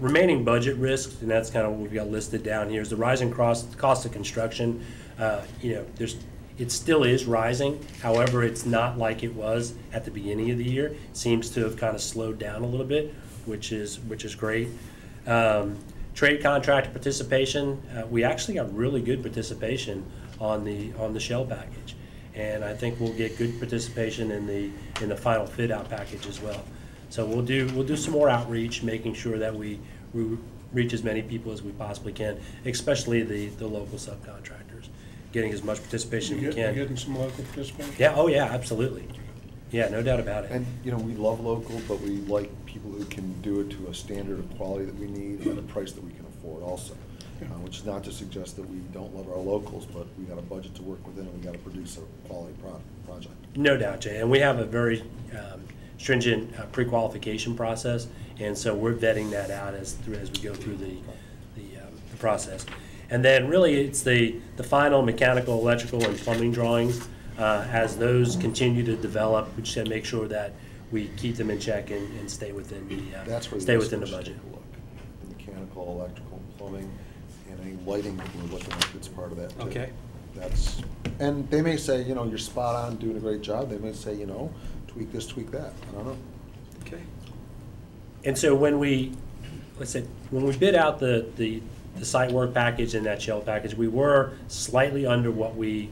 S6: remaining budget risks, and that's kind of what we've got listed down here, is the rising cost of construction. It still is rising. However, it's not like it was at the beginning of the year. It seems to have kind of slowed down a little bit, which is great. Trade contract participation, we actually got really good participation on the shell package, and I think we'll get good participation in the final fit out package as well. So we'll do some more outreach, making sure that we reach as many people as we possibly can, especially the local subcontractors, getting as much participation as we can.
S1: Getting some local participation?
S6: Yeah. Oh yeah. Absolutely. Yeah. No doubt about it.
S2: And, we love local, but we like people who can do it to a standard of quality that we need and a price that we can afford also. Which is not to suggest that we don't love our locals, but we got a budget to work within and we got to produce a quality project.
S6: No doubt, Jay. And we have a very stringent pre-qualification process, and so we're vetting that out as we go through the process. And then really it's the final mechanical, electrical, and plumbing drawings. As those continue to develop, we just got to make sure that we keep them in check and stay within the
S2: That's where
S6: stay
S2: the
S6: within the
S2: estimation
S6: budget.
S2: will look. The mechanical, electrical, plumbing, and any lighting that we're looking at, it's part of that too.
S3: Okay.
S2: And they may say, you're spot on, doing a great job. They may say, tweak this, tweak that. I don't know.
S3: Okay.
S6: And so when we bid out the site work package and that shell package, we were slightly under what we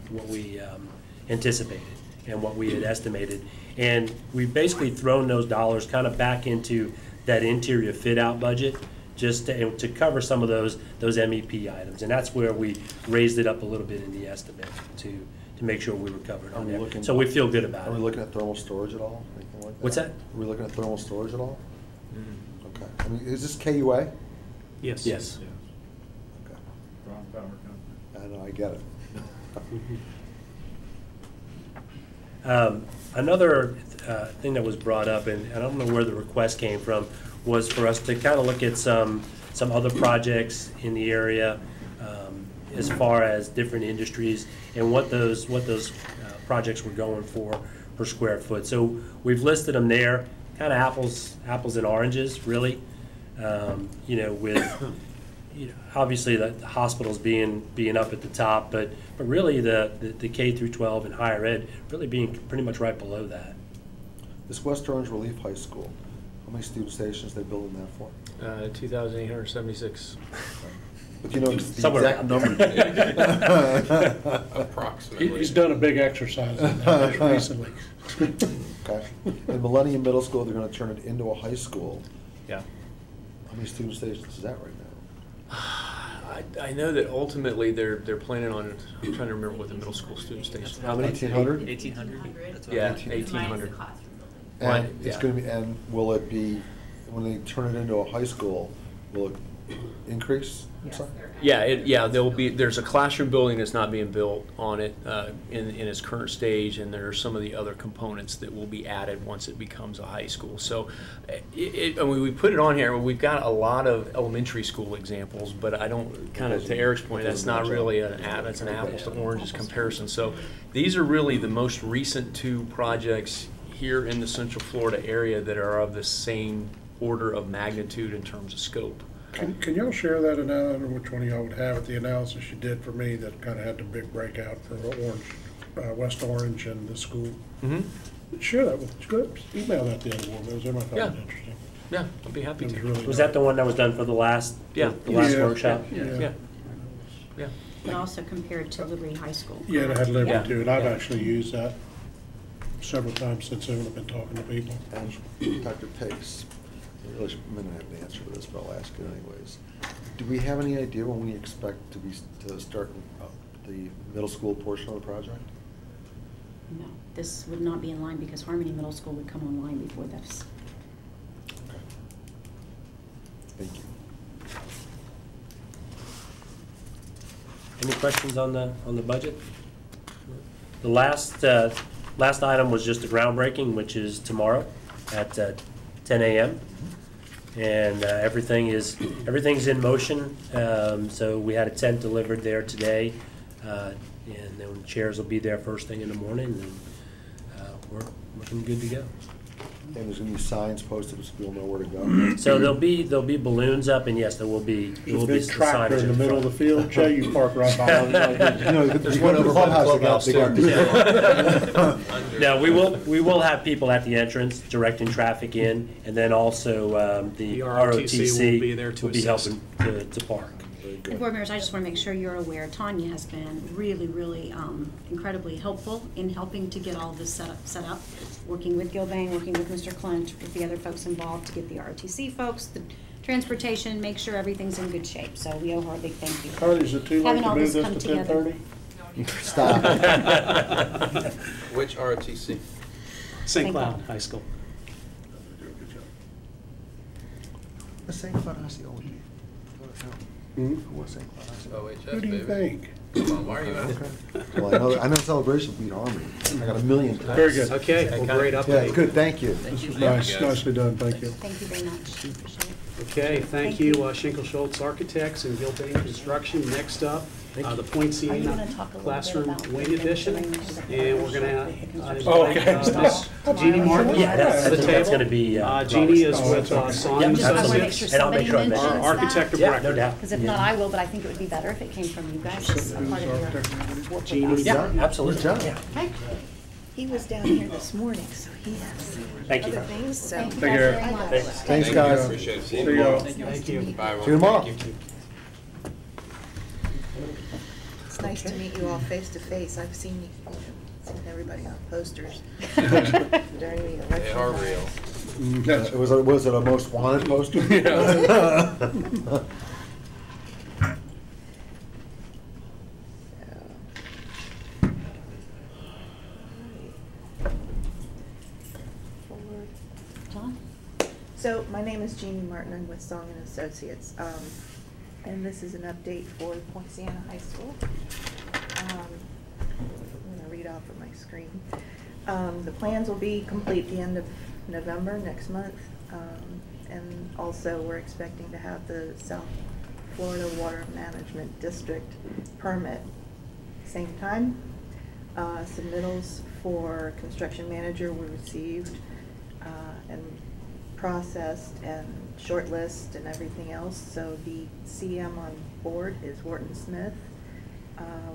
S6: anticipated and what we had estimated. And we've basically thrown those dollars kind of back into that interior fit out budget just to cover some of those MEP items. And that's where we raised it up a little bit in the estimate to make sure we were covered on there. So we feel good about it.
S2: Are we looking at thermal storage at all? Anything like that?
S6: What's that?
S2: Are we looking at thermal storage at all?
S5: Mm.
S2: Okay. I mean, is this KUA?
S3: Yes.
S6: Yes.
S2: Okay.
S7: Brown Power Company.
S2: I know, I get it.
S6: Another thing that was brought up, and I don't know where the request came from, was for us to kind of look at some other projects in the area as far as different industries and what those projects were going for per square foot. So we've listed them there, kind of apples and oranges, really. With obviously the hospitals being up at the top, but really the K through 12 and higher ed really being pretty much right below that.
S2: This West Orange Relief High School, how many student stations they building that for?
S5: 2,876.
S2: But the
S6: Somewhere
S2: exact number.
S5: Approximately.
S1: He's done a big exercise on that just recently.
S2: Okay. In Millennium Middle School, they're gonna turn it into a high school.
S5: Yeah.
S2: How many student stations is that right now?
S5: I know that ultimately they're planning on, I'm trying to remember what the middle school student station.
S2: How many? 1,800?
S9: 1,800?
S5: Yeah,
S2: 1,800.
S5: 1,800.
S2: And
S5: Yeah.
S2: it's gonna be, and will it be, when they turn it into a high school, will it increase? I'm sorry?
S5: Yeah, there's a classroom building that's not being built on it in its current stage, and there are some of the other components that will be added once it becomes a high school. So I mean, we put it on here, we've got a lot of elementary school examples, but I don't, kind of to Eric's point, that's not really that's an apples to oranges comparison. So these are really the most recent two projects here in the Central Florida area that are of the same order of magnitude in terms of scope.
S1: Can y'all share that analysis, I don't know which one of y'all would have it, the analysis you did for me that kind of had the big breakout for Orange, West Orange and the school?
S5: Mm-hmm.
S1: Share that with, email that to the other board members, I found it interesting.
S5: Yeah, I'd be happy
S1: It
S5: to.
S1: really
S6: Was that the one that was done for the last,
S5: Yeah.
S6: the last
S1: Yeah.
S6: workshop?
S5: Yeah.
S4: But also compared to Liberty High School.
S1: Yeah, and it had
S5: Yeah.
S1: Liberty too, and I've
S5: Yeah.
S1: actually used that several times since then. I've been talking to people.
S2: And Dr. Pace, I really may not have an answer to this, but I'll ask it anyways. Do we have any idea when we expect to start the middle school portion of the project?
S4: No, this would not be in line because Harmony Middle School would come online before this.
S2: Okay. Thank you.
S6: Any questions on the budget? The last item was just the groundbreaking, which is tomorrow at 10 a.m. And everything's in motion. So we had a tent delivered there today, and then chairs will be there first thing in the morning, and we're looking good to go.
S2: And there's gonna be signs posted so people know where to go.
S6: So there'll be balloons up, and yes, there will be
S1: There's a big
S6: some
S1: tractor
S6: signage
S1: in the middle of the field, Jay, you park right behind it.
S2: You know,
S5: There's one over by the clubhouse, too.
S6: No, we will have people at the entrance directing traffic in, and then also the
S3: ROTC will be there to
S6: will be
S3: assist.
S6: helping to park.
S4: And board members, I just want to make sure you're aware, Tanya has been really, really incredibly helpful in helping to get all of this set up, working with Gilbane, working with Mr. Clint, with the other folks involved to get the ROTC folks, the transportation, make sure everything's in good shape. So we owe her a big thank you.
S1: Carly, is it too late
S4: Having
S1: to
S4: all
S1: move
S4: this
S1: this
S4: come
S1: to
S4: together.
S1: 10:30?
S2: Stop.
S8: Which ROTC?
S3: St. Cloud High School.
S2: The St. Cloud Osceola.
S1: Hmm?
S2: Who was St. Cloud Osceola?
S8: OHS,
S1: Who do you
S8: baby.
S1: think?
S8: Come on, why are you at?
S2: Okay. Well, I know Celebration beat Army. I got a million times.
S1: Very good.
S3: Okay, well, great
S2: Yeah,
S3: update.
S2: good, thank you.
S1: This is
S8: Yeah,
S1: nice,
S8: guys.
S1: nicely done, thank you.
S4: Thank you very much. Appreciate it.
S3: Okay, thank
S4: Thank
S3: you,
S4: you.
S3: Schinkel Schultz Architects and Gilbane Construction. Next up, the Point
S4: Are you gonna
S3: Siena
S4: talk a little bit
S3: Classroom
S4: about
S3: Wing
S4: the
S3: Edition.
S4: things that
S3: And we're
S4: the
S3: gonna
S4: construction-
S1: Oh,
S3: invite
S1: okay.
S3: Miss Jeannie Martin
S6: Yeah,
S3: to
S6: that's, I
S3: the
S6: think that's
S3: table.
S6: gonna be.
S3: Jeannie is
S1: Oh,
S3: with
S1: that's okay.
S3: Son
S6: Yeah,
S3: and
S4: Just, I want to make
S3: Associates,
S4: sure
S6: And I'll make
S4: somebody
S6: sure I
S4: mentions
S6: mention
S3: our
S6: it.
S3: architect of
S6: Yeah, no
S3: record.
S6: doubt.
S4: Because if not, I will, but I think it would be better if it came from you guys as a part of your work with
S6: Yeah,
S4: us.
S6: absolutely.
S2: Good job.
S6: Yeah.
S11: He was down here this morning, so he has
S6: Thank you.
S11: other things, so.
S4: Thank you
S1: Take
S4: guys
S1: care.
S4: very much.
S2: Thanks,
S8: Thank you,
S2: guys.
S8: appreciate it. See
S1: See
S8: you
S1: y'all.
S8: tomorrow.
S3: Thank you.
S8: Bye,
S2: See you tomorrow.
S11: It's nice to meet you all face to face. I've seen you, seen everybody on posters during the election.
S8: They are real.
S1: Yes.
S2: Was it a most wanted poster?
S4: John?
S11: So, my name is Jeannie Martin, I'm with Song and Associates, and this is an update for Point Siena High School. I'm gonna read off of my screen. The plans will be complete the end of November, next month, and also we're expecting to have the South Florida Water Management District permit same time. Submittals for construction manager were received and processed and shortlist and everything else. So the CM on board is Wharton Smith.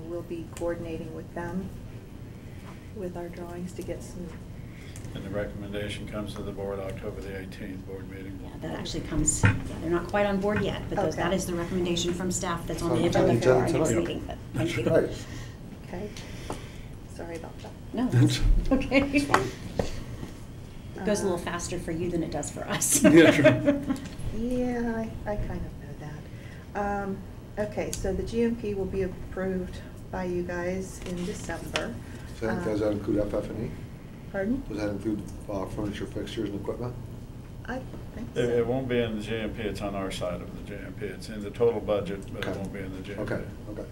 S11: We'll be coordinating with them with our drawings to get some.
S7: And the recommendation comes to the board October the 18th board meeting.
S4: Yeah, that actually comes, yeah, they're not quite on board yet, but that
S11: Okay.
S4: is the recommendation from staff that's on the
S2: It's on the
S4: agenda for our
S2: agenda
S4: next
S2: tonight.
S4: meeting, but thank you.
S2: Right.
S11: Okay. Sorry about that.
S4: No, that's okay.
S3: It's fine.
S4: It goes a little faster for you than it does for us.
S1: Yeah, sure.
S11: Yeah, I kind of know that. Okay, so the GMP will be approved by you guys in December.
S2: So does that include FF&E?
S11: Pardon?
S2: Does that include furniture, fixtures, and equipment?
S11: I think so.
S7: It won't be in the JMP, it's on our side of the JMP. It's in the total budget, but it
S2: Okay.
S7: won't be in the JMP.
S2: Okay, okay.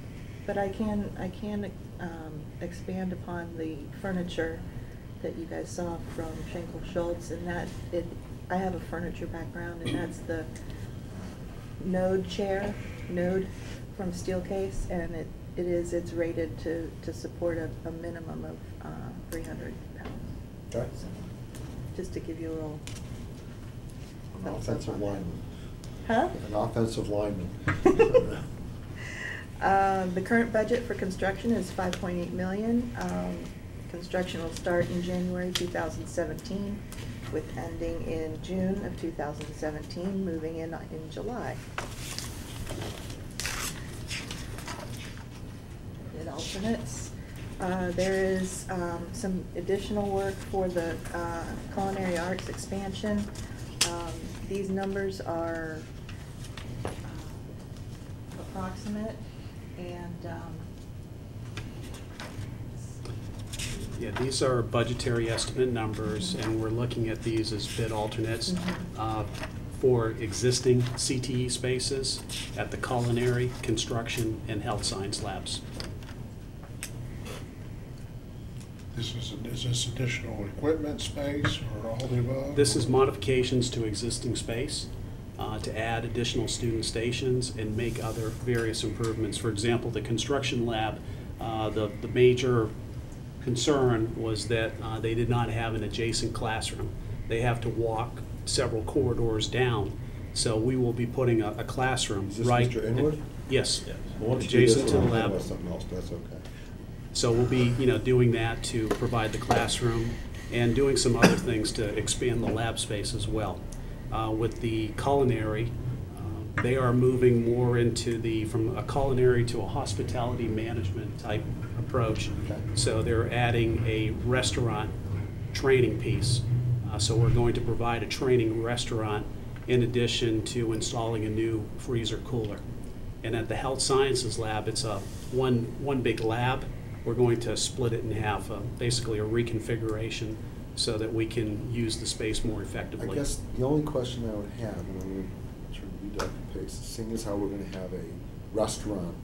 S11: But I can expand upon the furniture that you guys saw from Schenkel Schultz, and I have a furniture background, and that's the Node chair, Node from Steelcase, and it's rated to support a minimum of 300 pounds.
S2: Okay.
S11: So, just to give you a little.
S2: An offensive lineman.
S11: Huh?
S2: An offensive lineman.
S11: The current budget for construction is $5.8 million. Construction will start in January 2017, with ending in June of 2017, moving in July. Bid alternates. There is some additional work for the culinary arts expansion. These numbers are approximate, and
S3: Yeah, these are budgetary estimate numbers, and we're looking at these as bid alternates for existing CTE spaces at the culinary, construction, and health science labs.
S1: Is this additional equipment, space, or all the above?
S3: This is modifications to existing space to add additional student stations and make other various improvements. For example, the construction lab, the major concern was that they did not have an adjacent classroom. They have to walk several corridors down. So we will be putting a classroom
S2: Is this
S3: right.
S2: Mr. Inwood?
S3: Yes,
S2: Well, once you do this,
S3: adjacent to the
S2: we'll
S3: lab.
S2: have something else, but that's okay.
S3: So we'll be, doing that to provide the classroom and doing some other things to expand the lab space as well. With the culinary, they are moving more into from a culinary to a hospitality management type approach.
S2: Okay.
S3: So they're adding a restaurant training piece. So we're going to provide a training restaurant in addition to installing a new freezer cooler. And at the health sciences lab, it's a one big lab. We're going to split it in half, basically a reconfiguration, so that we can use the space more effectively.
S2: I guess the only question I would have, and I'm going to turn to you, Dr. Pace, seeing as how we're going to have a restaurant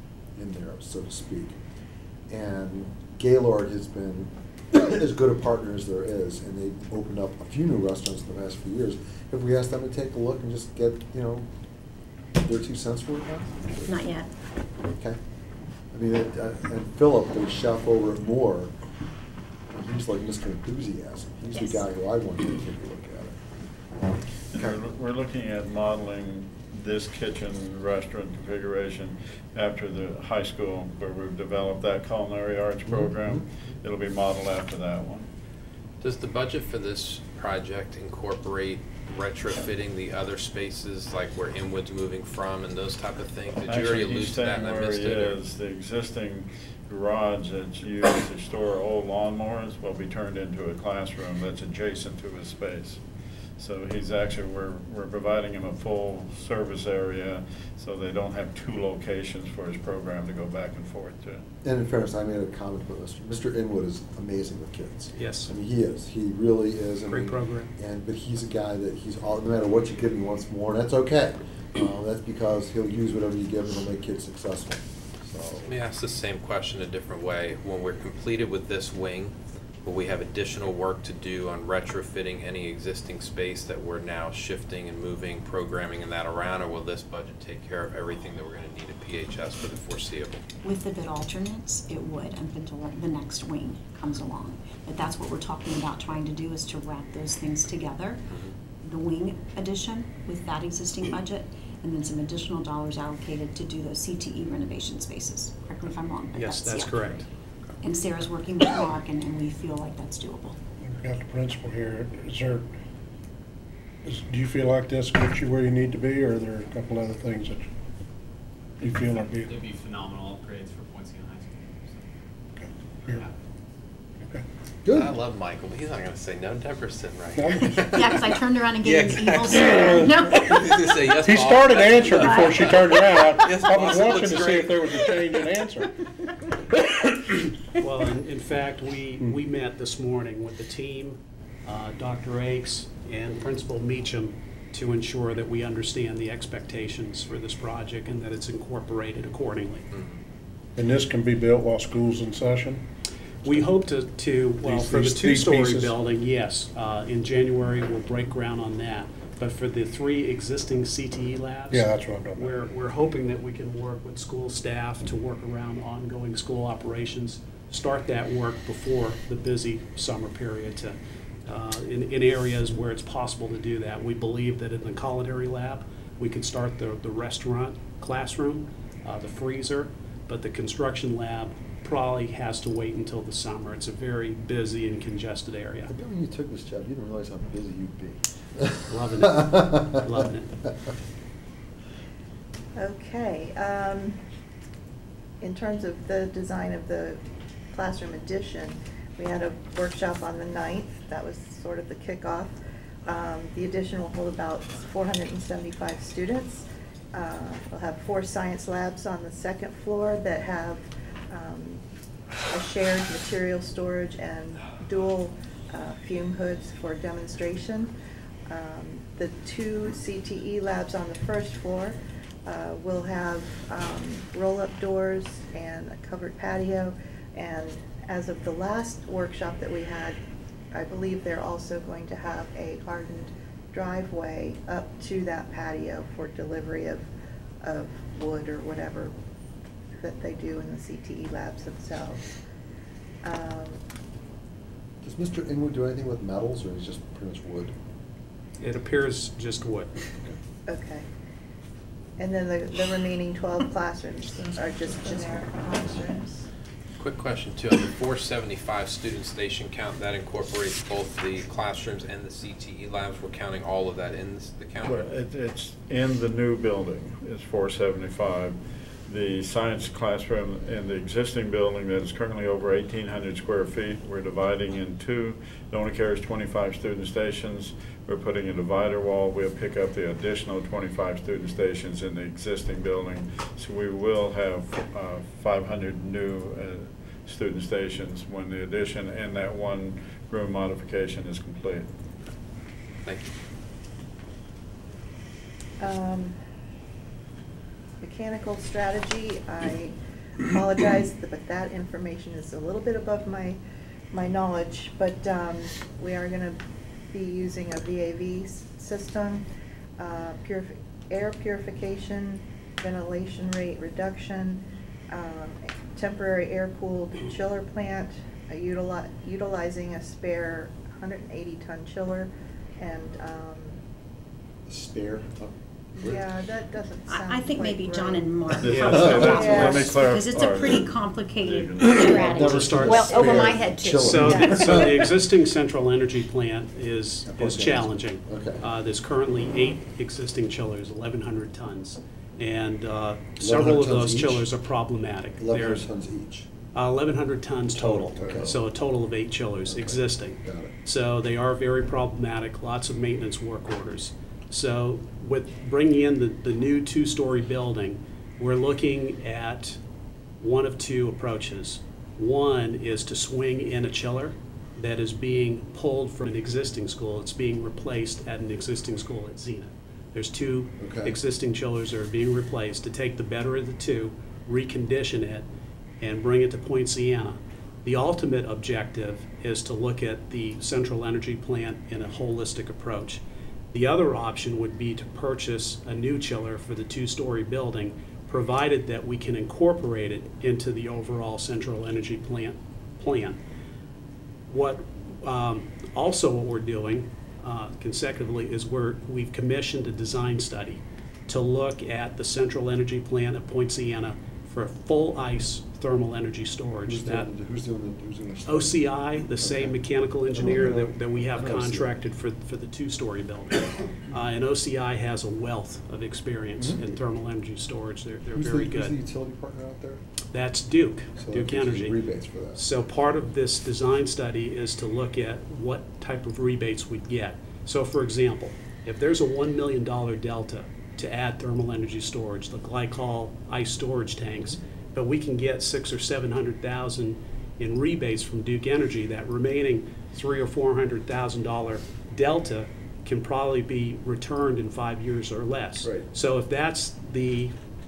S2: in there, so to speak, and Gaylord has been as good a partner as there is, and they've opened up a few new restaurants in the past few years. Have we asked them to take a look and just get, their 2 cents for it now?
S4: Not yet.
S2: Okay. I mean, and Philip, the chef over at Moore, he's like Mr. Enthusiasm. He's
S4: Yes.
S2: the guy who I wanted to take a look at it.
S7: And we're looking at modeling this kitchen restaurant configuration after the high school, where we've developed that culinary arts program. It'll be modeled after that one.
S8: Does the budget for this project incorporate retrofitting the other spaces, like where Inwood's moving from and those type of things? Did you already
S7: Actually,
S8: allude
S7: he's
S8: to that
S7: staying
S8: and I
S7: where
S8: missed
S7: he
S8: it? or-
S7: is. The existing garage that's used to store old lawnmowers will be turned into a classroom that's adjacent to his space. So he's actually, we're providing him a full service area, so they don't have 2 locations for his program to go back and forth to.
S2: And in fairness, I made a comment about Mr. Inwood is amazing with kids.
S3: Yes.
S2: I mean, he is. He really is. I
S3: Great
S2: mean,
S3: program.
S2: But he's a guy that no matter what you give him, he wants more, and that's okay. That's because he'll use whatever you give him to make kids successful. So.
S8: Let me ask the same question a different way. When we're completed with this wing, will we have additional work to do on retrofitting any existing space that we're now shifting and moving, programming and that around, or will this budget take care of everything that we're going to need at PHS for the foreseeable?
S4: With the bid alternates, it would until the next wing comes along. But that's what we're talking about trying to do, is to wrap those things together. The wing addition with that existing budget, and then some additional dollars allocated to do those CTE renovation spaces. Correct me if I'm wrong. But
S3: Yes, that's
S4: yeah.
S3: correct.
S4: And Sarah's working with Mark, and we feel like that's doable.
S1: We've got the principal here. Do you feel like this gets you where you need to be, or are there a couple other things that you feel are being?
S12: They'd be phenomenal upgrades for Point City High School.
S1: Okay. Here. Okay.
S2: Good.
S8: I love Michael, but he's not going to say no. Deborah's sitting right
S1: No.
S8: here.
S4: Yeah, because I turned around and gave him
S8: Yeah,
S4: evil
S8: exactly.
S4: stare. No.
S8: He's gonna say, "Yes,
S1: He
S8: Bob."
S1: started answering before she turned around.
S8: Yes,
S1: I
S8: boss,
S1: was
S8: it
S1: watching
S8: looks
S1: to see
S8: great.
S1: if there was a change in answer.
S3: Well, in fact, we met this morning with the team Dr. Akes, and Principal Meacham to ensure that we understand the expectations for this project and that it's incorporated accordingly.
S1: And this can be built while school's in session?
S3: We hope to well, for the
S1: these
S3: two-story
S1: pieces?
S3: building, yes. In January, we'll break ground on that. But for the 3 existing CTE labs,
S1: Yeah, that's what I'm talking about.
S3: we're hoping that we can work with school staff to work around ongoing school operations, start that work before the busy summer period to, in areas where it's possible to do that. We believe that in the culinary lab, we could start the restaurant classroom, the freezer, but the construction lab probably has to wait until the summer. It's a very busy and congested area.
S2: I bet when you took this job, you didn't realize how busy you'd be.
S3: Loving it, loving it.
S11: Okay, in terms of the design of the classroom addition, we had a workshop on the 9th. That was sort of the kickoff. The addition will hold about 475 students. We'll have 4 science labs on the 2nd floor that have a shared material storage and dual fume hoods for demonstration. The 2 CTE labs on the 1st floor will have roll-up doors and a covered patio. And as of the last workshop that we had, I believe they're also going to have a hardened driveway up to that patio for delivery of wood or whatever that they do in the CTE labs themselves.
S2: Does Mr. Inwood do anything with metals, or is it just pretty much wood?
S3: It appears just wood.
S11: Okay. And then the remaining 12 classrooms are just generic classrooms.
S8: Quick question too, on the 475 student station count, that incorporates both the classrooms and the CTE labs? We're counting all of that in the count?
S7: Well, it's in the new building, it's 475. The science classroom in the existing building that is currently over 1,800 square feet, we're dividing in 2. It only carries 25 student stations. We're putting a divider wall. We'll pick up the additional 25 student stations in the existing building. So we will have 500 new student stations when the addition and that 1 room modification is complete.
S8: Thank you.
S11: Mechanical strategy, I apologize, but that information is a little bit above my knowledge, but we are going to be using a VAV system, air purification, ventilation rate reduction, temporary air-cooled chiller plant, utilizing a spare 180-ton chiller, and
S2: Stair up.
S11: yeah, that doesn't sound
S4: I think
S11: quite
S4: maybe
S11: right.
S4: John and Mark.
S7: Yeah,
S11: let me
S7: clarify.
S4: Because it's a pretty complicated
S3: Never
S4: strategy.
S3: starts
S4: Well, over my
S3: there.
S4: head too.
S2: Chiller.
S3: So,
S11: Yeah.
S3: so the existing central energy plant is challenging.
S2: Okay.
S3: There's currently 8 existing chillers, 1,100 tons. And several of
S2: 1,100 tons
S3: those
S2: each?
S3: chillers are problematic.
S2: 1,100
S3: There's
S2: tons each.
S3: 1,100 tons total.
S2: Okay.
S3: So a total of 8 chillers
S2: Okay.
S3: existing.
S2: Got it.
S3: So they are very problematic, lots of maintenance work orders. So with bringing in the new 2-story building, we're looking at one of 2 approaches. One is to swing in a chiller that is being pulled from an existing school. It's being replaced at an existing school at Zenith. There's 2
S2: Okay.
S3: existing chillers that are being replaced to take the better of the 2, recondition it, and bring it to Point Siena. The ultimate objective is to look at the central energy plant in a holistic approach. The other option would be to purchase a new chiller for the 2-story building, provided that we can incorporate it into the overall central energy plant plan. Also what we're doing consecutively is we've commissioned a design study to look at the central energy plant at Point Siena for full ice thermal energy storage.
S2: Who's doing the study?
S3: OCI, the same mechanical engineer that we have
S2: I know OCI.
S3: contracted for the 2-story building. And OCI has a wealth of experience in thermal energy storage. They're very
S2: Who's the
S3: good.
S2: utility partner out there?
S3: That's Duke,
S2: So
S3: Duke
S2: that gives us
S3: Energy.
S2: rebates for that.
S3: So part of this design study is to look at what type of rebates we'd get. So for example, if there's a $1 million delta to add thermal energy storage, the glycol ice storage tanks, but we can get 600,000 or 700,000 in rebates from Duke Energy, that remaining $300,000 or $400,000 delta can probably be returned in 5 years or less.
S2: Right.
S3: So if that's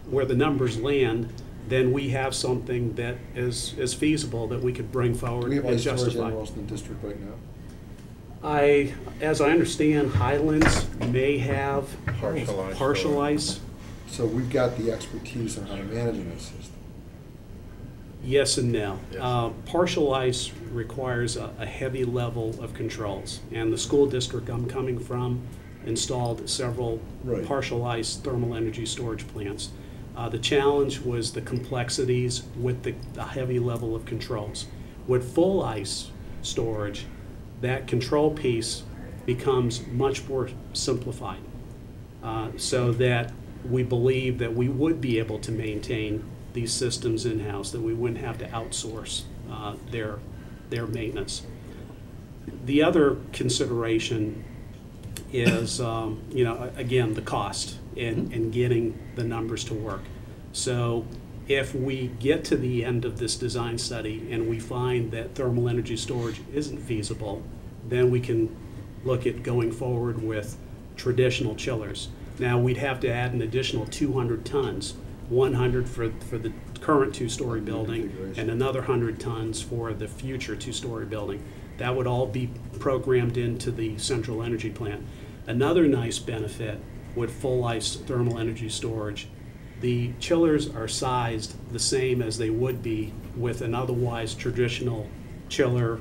S3: where the numbers land, then we have something that is feasible that we could bring forward
S2: Do we have
S3: and
S2: ice storage
S3: justify.
S2: anywhere else in the district right now?
S3: As I understand, Highlands may have partial ice.
S2: So we've got the expertise on how to manage this system.
S3: Yes and no.
S2: Yes.
S3: Partial ice requires a heavy level of controls, and the school district I'm coming from installed several
S2: Right.
S3: partial ice thermal energy storage plants. The challenge was the complexities with the heavy level of controls. With full ice storage, that control piece becomes much more simplified, so that we believe that we would be able to maintain these systems in-house, that we wouldn't have to outsource their maintenance. The other consideration is, again, the cost and getting the numbers to work. So if we get to the end of this design study and we find that thermal energy storage isn't feasible, then we can look at going forward with traditional chillers. Now, we'd have to add an additional 200 tons, 100 for the current two-story building and another 100 tons for the future two-story building. That would all be programmed into the central energy plant. Another nice benefit with full ice thermal energy storage, the chillers are sized the same as they would be with an otherwise traditional chiller,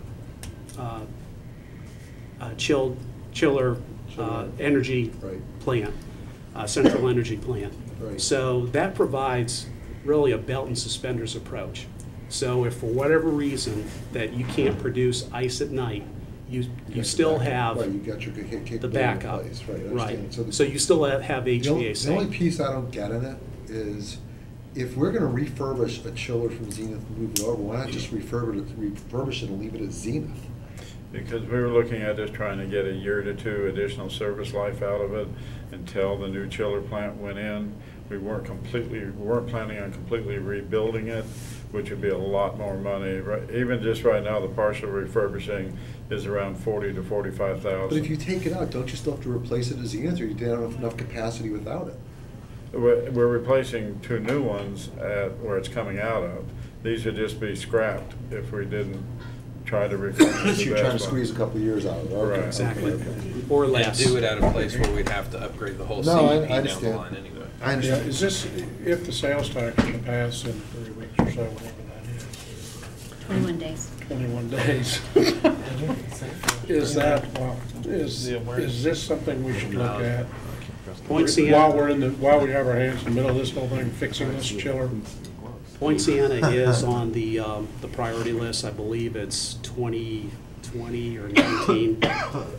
S3: chiller energy plant, central energy plant.
S2: Right.
S3: So that provides really a belt and suspenders approach. So if for whatever reason that you can't produce ice at night, you still have
S2: Right, you got your capability
S3: the backup.
S2: in place. Right, I
S3: Right.
S2: understand.
S3: So you still have
S2: The only
S3: HVAC.
S2: piece I don't get in it is, if we're gonna refurbish a chiller from Zenith and move it over, why not just refurbish it and leave it at Zenith?
S7: Because we were looking at just trying to get a year to two additional service life out of it until the new chiller plant went in. We weren't planning on completely rebuilding it, which would be a lot more money. Even just right now, the partial refurbishing is around $40,000 to $45,000.
S2: But if you take it out, don't you still have to replace it at Zenith, or you don't have enough capacity without it?
S7: We're replacing two new ones at where it's coming out of. These would just be scrapped if we didn't try to refurbish the
S2: You're trying to
S7: best
S2: squeeze a
S7: one.
S2: couple of years out of it. Okay,
S7: Right.
S3: Exactly.
S2: okay.
S3: Or
S8: And
S3: less.
S8: do it at a place where we'd have to upgrade the whole
S2: No, I
S8: CEP down the
S2: understand.
S8: line anyway.
S2: I
S1: Yeah,
S2: understand.
S1: is this, if the sales tax were to pass in 3 weeks or so, whatever that is,
S4: 21 days.
S1: 21 days, is that, is this something we should look at?
S3: Point
S1: While
S3: Sienna,
S1: while we have our hands in the middle of this whole thing, fixing this chiller?
S3: Point Sienna is on the priority list. I believe it's 2020 or 19.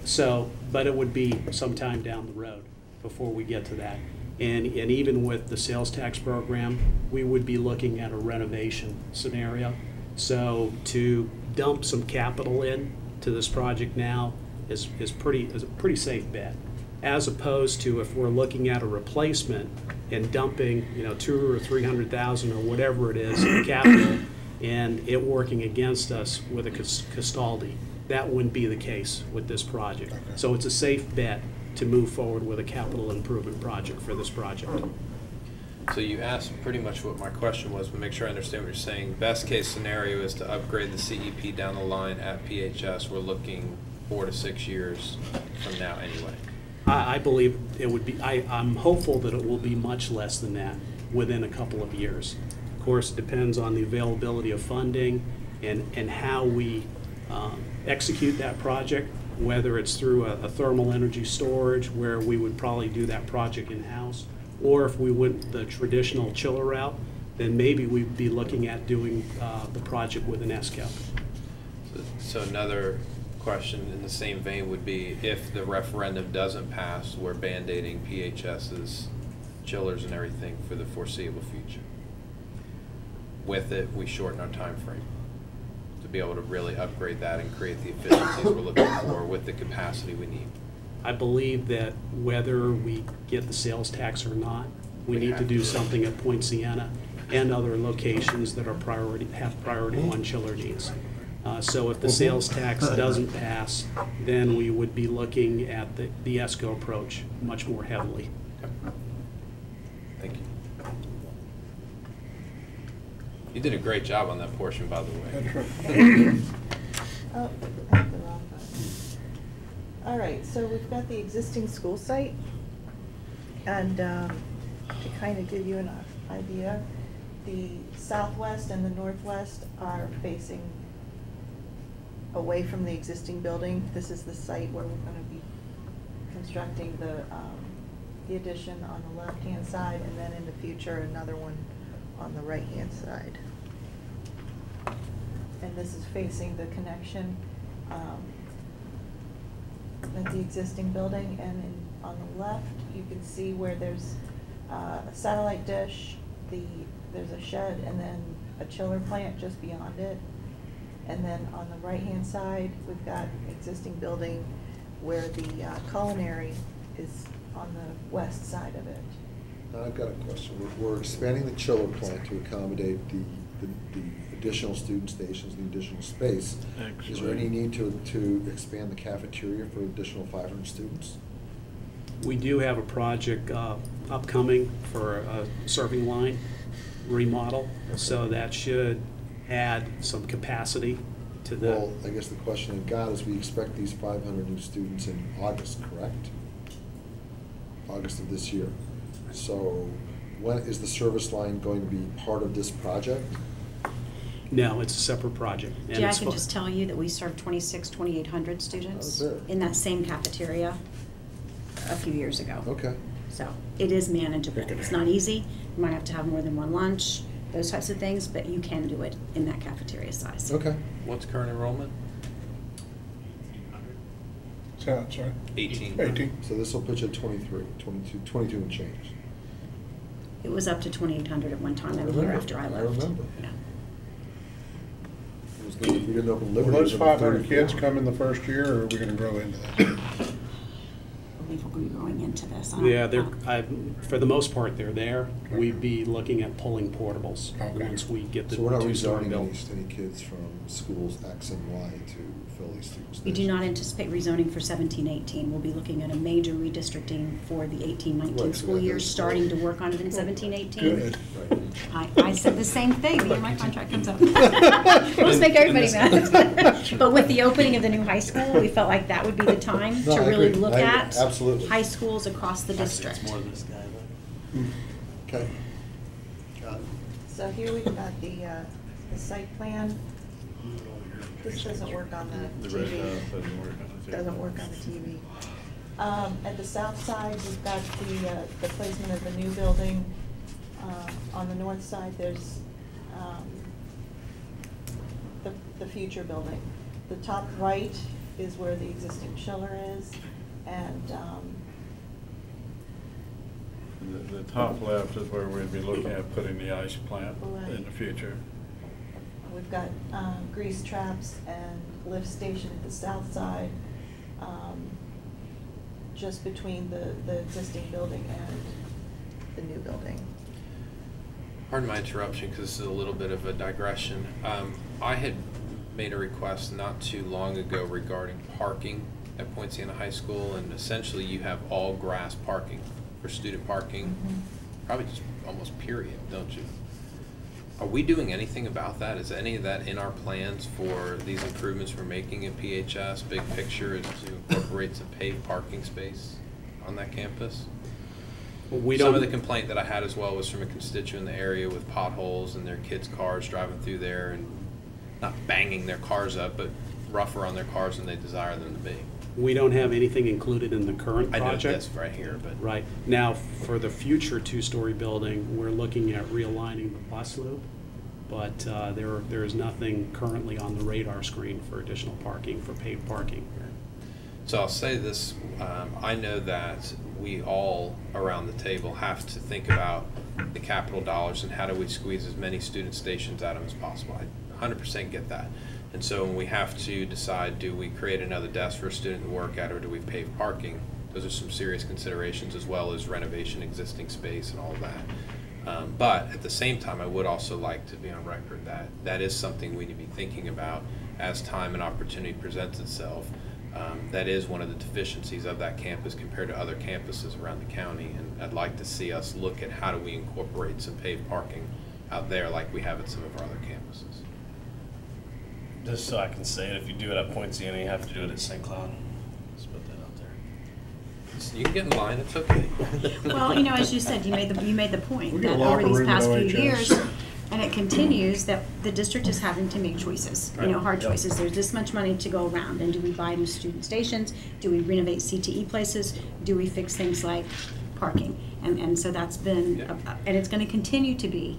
S3: So, but it would be sometime down the road before we get to that. And even with the sales tax program, we would be looking at a renovation scenario. So to dump some capital in to this project now is a pretty safe bet, as opposed to if we're looking at a replacement and dumping, $200,000 or $300,000 or whatever it is in capital, and it working against us with a Castaldi. That wouldn't be the case with this project.
S2: Okay.
S3: So it's a safe bet to move forward with a capital improvement project for this project.
S8: So you asked pretty much what my question was, but make sure I understand what you're saying. Best case scenario is to upgrade the CEP down the line at PHS. We're looking 4 to 6 years from now anyway.
S3: I believe it would be, I'm hopeful that it will be much less than that within a couple of years. Of course, it depends on the availability of funding and how we execute that project, whether it's through a thermal energy storage where we would probably do that project in-house, or if we went the traditional chiller route, then maybe we'd be looking at doing the project with an SCAP.
S8: So another question in the same vein would be, if the referendum doesn't pass, we're band-aiding PHS's chillers and everything for the foreseeable future. With it, we shorten our time frame to be able to really upgrade that and create the efficiencies we're looking for with the capacity we need.
S3: I believe that whether we get the sales tax or not, we need to do something at Point Sienna and other locations that are have priority one chiller needs. So if the sales tax doesn't pass, then we would be looking at the ESCO approach much more heavily.
S8: Thank you. You did a great job on that portion, by the way.
S11: Oh, I hit the wrong button. All right, so we've got the existing school site, and to kind of give you an idea, the southwest and the northwest are facing away from the existing building. This is the site where we're going to be constructing the addition on the left-hand side, and then in the future, another one on the right-hand side. And this is facing the connection at the existing building. And on the left, you can see where there's a satellite dish, there's a shed, and then a chiller plant just beyond it. And then on the right-hand side, we've got existing building where the culinary is on the west side of it.
S2: Now I've got a question. We're expanding the chiller plant to accommodate the additional student stations, the additional space.
S7: Actually,
S2: is there any need to expand the cafeteria for additional 500 students?
S3: We do have a project upcoming for a serving line remodel, so that should add some capacity to the...
S2: Well, I guess the question I've got is we expect these 500 new students in August, correct? August of this year. So when is the service line going to be part of this project?
S3: No, it's a separate project.
S4: Jay, I can just tell you that we served 2,800 students in that same cafeteria a few years ago.
S2: Okay.
S4: So it is manageable. It's not easy. You might have to have more than one lunch, those types of things, but you can do it in that cafeteria size.
S2: Okay.
S8: What's current enrollment?
S1: 1800. Sorry.
S8: 18.
S2: So this will put you at 23, 22 and change.
S4: It was up to 2,800 at one time, every year after I left.
S2: I remember.
S4: Yeah.
S2: It was good if we didn't open
S1: Will
S2: Liberty.
S1: those 500 kids come in the first year, or are we going to grow into that?
S4: I believe we'll be going into this.
S3: Yeah, for the most part, they're there. We'd be looking at pulling portables once we get the
S2: So we're not
S3: two-story
S2: rezoning
S3: built.
S2: any kids from schools X and Y to fill these students.
S4: We do not anticipate rezoning for 17-18. We'll be looking at a major redistricting for the 18-19
S2: Right,
S4: school
S2: so
S4: year,
S2: that is-
S4: starting to work on it in 17-18.
S1: Good.
S2: Right.
S4: I said the same thing, the year my contract comes up. Let's make everybody mad. But with the opening of the new high school, we felt like that would be the time
S2: No,
S4: to
S2: I
S4: really
S2: agree.
S4: look
S2: I agree.
S4: at
S2: Absolutely.
S4: high schools across the district.
S6: It's more than this guy,
S2: Okay. Got it.
S11: So here we've got the site plan. This doesn't work on the TV. Doesn't work on the TV. At the south side, we've got the placement of the new building. On the north side, there's the future building. The top right is where the existing chiller is, and
S7: The top left is where we'd be looking at putting the ice plant in the future.
S11: we've got grease traps and lift station at the south side, just between the existing building and the new building.
S8: Pardon my interruption, because this is a little bit of a digression. I had made a request not too long ago regarding parking at Point Siena High School, and essentially you have all grass parking for student parking, probably just almost period, don't you? Are we doing anything about that? Is any of that in our plans for these improvements we're making at PHS? Big picture is to incorporate some paved parking space on that campus? Some of the complaint that I had as well was from a constituent in the area with potholes and their kids' cars driving through there and not banging their cars up, but rougher on their cars than they desire them to be.
S3: We don't have anything included in the current project.
S8: I know this right here, but.
S3: Right. Now, for the future two-story building, we're looking at realigning the bus loop, but there is nothing currently on the radar screen for additional parking, for paved parking.
S8: So I'll say this, I know that we all around the table have to think about the capital dollars and how do we squeeze as many student stations out of them as possible. I 100% get that. And so when we have to decide, do we create another desk for a student to work at, or do we pave parking? Those are some serious considerations, as well as renovation existing space and all of that. But at the same time, I would also like to be on record that that is something we need to be thinking about as time and opportunity presents itself. That is one of the deficiencies of that campus compared to other campuses around the county, and I'd like to see us look at how do we incorporate some paved parking out there like we have at some of our other campuses.
S13: Just so I can say it, if you do it at Point Siena, you have to do it at St. Cloud. Just put that out there.
S8: You can get in line, it's okay.
S4: Well, you know, as you said, you made the point
S1: We got
S4: that
S1: a
S4: over
S1: locker
S4: these
S1: room
S4: past
S1: at
S4: few
S1: OHS.
S4: years, and it continues, that the district is having to make choices, you know, hard
S13: Yep.
S4: choices. There's this much money to go around, and do we buy new student stations? Do we renovate CTE places? Do we fix things like parking? And so that's been,
S8: Yep.
S4: and it's gonna continue to be.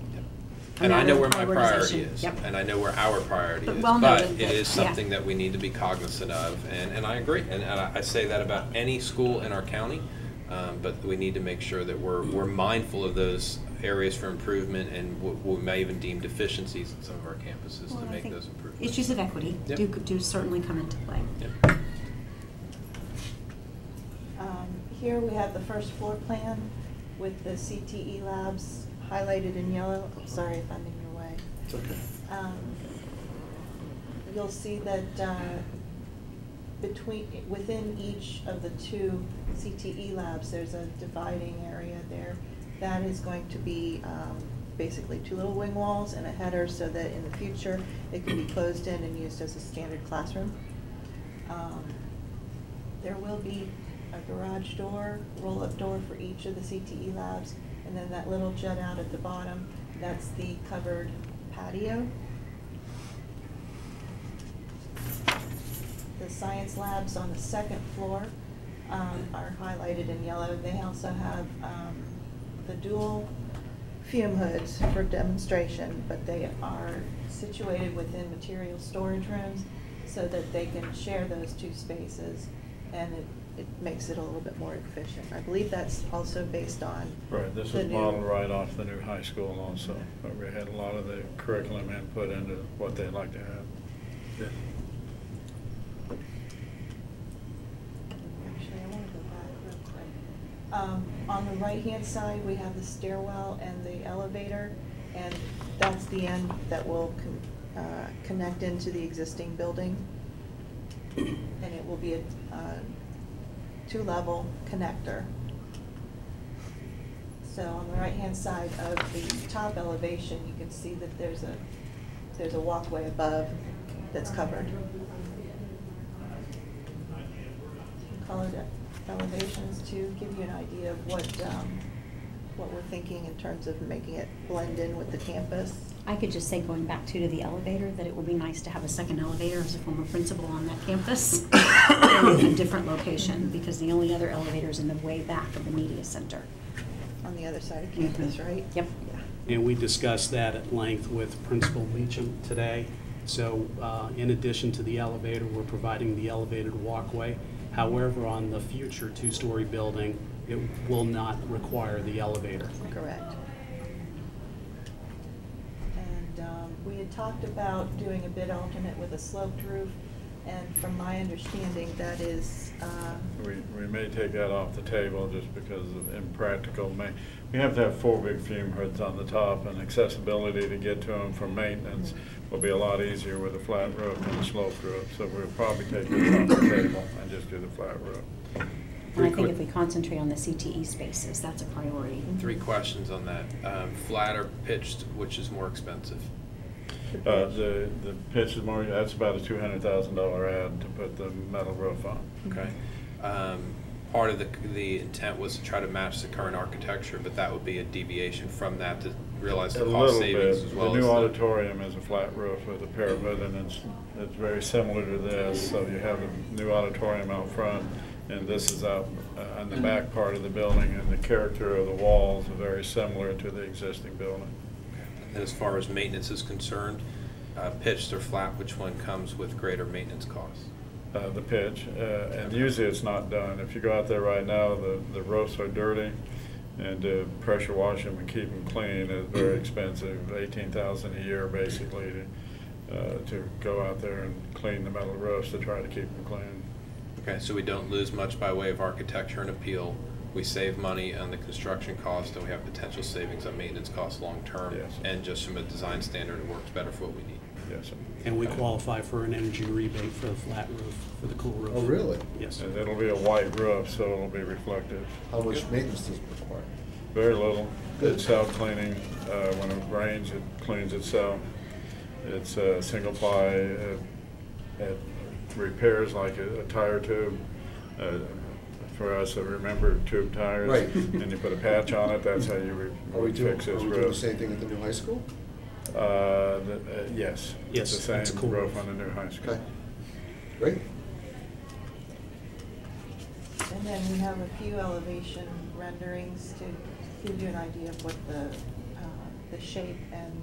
S4: a
S8: And I
S4: matter
S8: know
S4: of
S8: where my priority
S4: prioritization.
S8: is,
S4: Yep.
S8: and I know where our priority
S4: But
S8: is,
S4: well
S8: but
S4: noted
S8: it
S4: that-
S8: is
S4: yeah.
S8: something that we need to be cognizant of, and I agree, and I say that about any school in our county, but we need to make sure that we're mindful of those areas for improvement and what we may even deem deficiencies in some of our campuses
S4: Well,
S8: to
S4: I
S8: make
S4: think
S8: those improvements.
S4: Issues of equity
S8: Yep.
S4: do certainly come into play.
S8: Yep.
S11: Here we have the first floor plan with the CTE labs highlighted in yellow. I'm sorry if I'm in your way.
S2: It's okay.
S11: You'll see that within each of the two CTE labs, there's a dividing area there. That is going to be basically two little wing walls and a header so that in the future it can be closed in and used as a standard classroom. There will be a garage door, roll-up door for each of the CTE labs, and then that little jut out at the bottom, that's the covered patio. The science labs on the second floor are highlighted in yellow. They also have the dual fume hoods for demonstration, but they are situated within material storage rooms so that they can share those two spaces, and it makes it a little bit more efficient. I believe that's also based on
S7: Right, this
S11: the
S7: is
S11: new-
S7: modeled right off the new high school also, but we had a lot of the curriculum input into what they'd like to have.
S11: Actually, I want to go back real quick. On the right-hand side, we have the stairwell and the elevator, and that's the end that will connect into the existing building. And it will be a two-level connector. So on the right-hand side of the top elevation, you can see that there's a walkway above that's covered. Colored elevations to give you an idea of what we're thinking in terms of making it blend in with the campus.
S4: I could just say, going back to the elevator, that it would be nice to have a second elevator as a former principal on that campus in a different location, because the only other elevator is in the way back of the media center.
S11: On the other side of campus, right?
S4: Yep.
S11: Yeah.
S3: And we discussed that at length with Principal Meacham today. So in addition to the elevator, we're providing the elevated walkway. However, on the future two-story building, it will not require the elevator.
S11: Correct. And we had talked about doing a bid alternate with a sloped roof, and from my understanding, that is,
S7: We may take that off the table just because of impractical. We have to have 4 big fume hoods on the top, and accessibility to get to them for maintenance will be a lot easier with a flat roof than a sloped roof. So we'll probably take this off the table and just do the flat roof.
S4: And I think if we concentrate on the CTE spaces, that's a priority.
S8: 3 questions on that. Flat or pitched, which is more expensive?
S7: The pitch is more, that's about a $200,000 ad to put the metal roof on.
S8: Okay. Part of the intent was to try to match the current architecture, but that would be a deviation from that to realize the
S7: A
S8: cost
S7: little
S8: savings
S7: bit.
S8: as well
S7: The
S8: as
S7: new auditorium is a flat roof with a parapet, and it's very similar to this. So you have the new auditorium out front, and this is out on the back part of the building, and the character of the walls are very similar to the existing building.
S8: And as far as maintenance is concerned, pitched or flat, which one comes with greater maintenance costs?
S7: The pitch, and usually it's not done. If you go out there right now, the roofs are dirty, and to pressure wash them and keep them clean is very expensive. $18,000 a year basically to go out there and clean the metal roofs to try to keep them clean.
S8: Okay, so we don't lose much by way of architecture and appeal we save money on the construction cost, and we have potential savings on maintenance costs long-term.
S7: Yes.
S8: And just from a design standard, it works better for what we need.
S7: Yes.
S3: And we qualify for an energy rebate for the flat roof, for the cool roof.
S2: Oh, really?
S3: Yes.
S7: And it'll be a white roof, so it'll be reflective.
S2: How much maintenance does it require?
S7: Very little.
S2: Good.
S7: It's self-cleaning. When it rains, it cleans itself. It's single ply. It repairs like a tire tube. For us that remember tube tires.
S2: Right.
S7: And you put a patch on it, that's how you
S2: Are we doing
S7: fix this
S2: the
S7: roof.
S2: same thing at the new high school?
S7: Yes.
S3: Yes,
S7: It's the
S3: it's a
S7: same
S3: cool
S7: roof
S3: roof.
S7: on the new high school.
S2: Okay, great.
S11: And then we have a few elevation renderings to give you an idea of what the shape and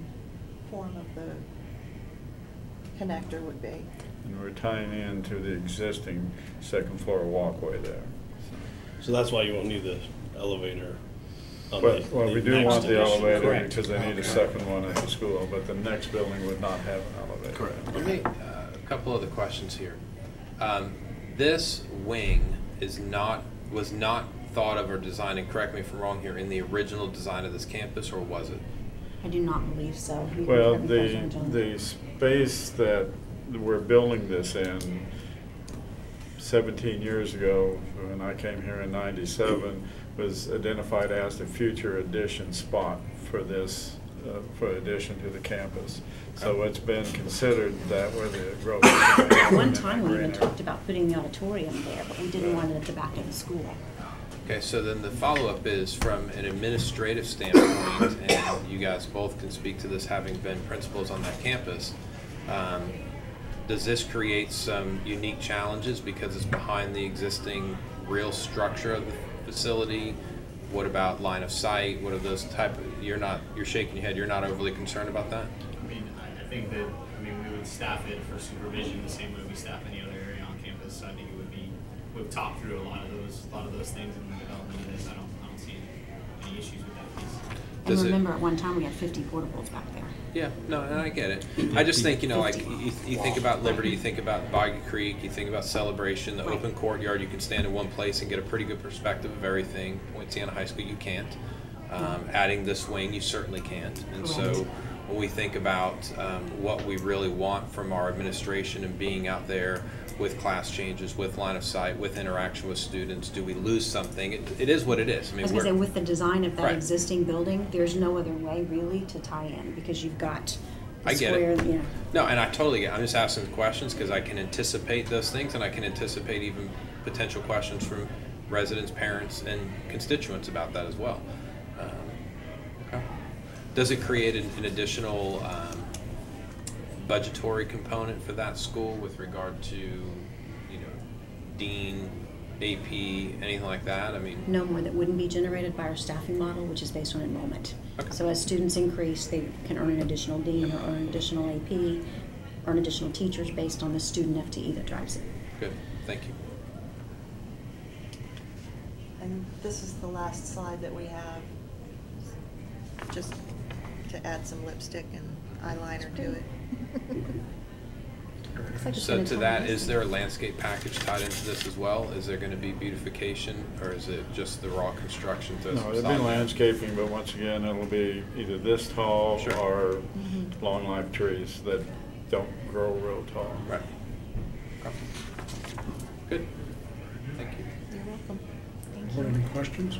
S11: form of the connector would be.
S7: And we're tying into the existing second floor walkway there.
S13: So that's why you won't need the elevator on
S7: Well,
S13: the.
S7: well, we do
S13: next
S7: want the
S13: edition.
S7: elevator
S3: Correct.
S7: because they need a second one at the school, but the next building would not have an elevator.
S13: Correct.
S8: Let me, a couple other questions here. This wing was not thought of or designed, and correct me if I'm wrong here, in the original design of this campus, or was it?
S4: I do not believe so. You can
S7: Well,
S4: have a question, John.
S7: the space that we're building this in 17 years ago, when I came here in '97, was identified as the future addition spot for this, for addition to the campus. So it's been considered that where the growth.
S4: At one time, we even talked about putting the auditorium there, but we didn't want it at the back of the school.
S8: Okay, so then the follow-up is from an administrative standpoint, and you guys both can speak to this having been principals on that campus. Does this create some unique challenges because it's behind the existing real structure of the facility? What about line of sight? What are those type of, you're shaking your head, you're not overly concerned about that?
S12: I mean, I think that, we would staff it for supervision the same way we staff any other area on campus, so I think it would be, we've talked through a lot of those things in the development of this. I don't see any issues with that piece.
S4: And remember, at one time, we had 50 portables back there.
S8: Yeah, no, and I get it. I just think, like, you think about Liberty, you think about Boggy Creek, you think about Celebration, the open courtyard, you can stand in one place and get a pretty good perspective of everything. Point Siena High School, you can't. Adding this wing, you certainly can't. And so when we think about what we really want from our administration and being out there with class changes, with line of sight, with interaction with students, do we lose something? It is what it is.
S4: I was going to say, with the design of that
S8: Right.
S4: existing building, there's no other way really to tie in, because you've got the
S8: I get
S4: square,
S8: it.
S4: you know.
S8: No, and I totally get it. I'm just asking the questions because I can anticipate those things, and I can anticipate even potential questions from residents, parents, and constituents about that as well. Okay. Does it create an additional budgetary component for that school with regard to, dean, AP, anything like that? I mean,
S4: No more, that wouldn't be generated by our staffing model, which is based on enrollment.
S8: Okay.
S4: So as students increase, they can earn an additional dean or earn an additional AP, earn additional teachers based on the student FTE that drives it.
S8: good. Thank you.
S11: And this is the last slide that we have, just to add some lipstick and eyeliner to it.
S4: Looks like it's
S8: So
S4: gonna
S8: to
S4: tie
S8: that,
S4: nicely.
S8: is there a landscape package tied into this as well? Is there going to be beautification, or is it just the raw construction?
S7: No, there'll be landscaping, but once again, it'll be either this tall
S8: Sure.
S7: or long life trees that don't grow real tall.
S8: Right. Okay. Good. Thank you.
S11: You're welcome. Thank
S1: What,
S11: you.
S1: any questions?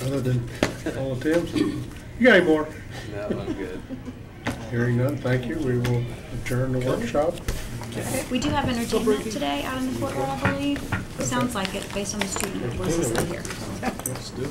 S1: Other than all the Tim's? You got any more?
S8: No, I'm good.
S1: Hearing none, thank you. We will adjourn the workshop.
S4: We do have entertainment today out in the courtyard, I believe. Sounds like it, based on the student voices that I hear.
S1: Let's do it.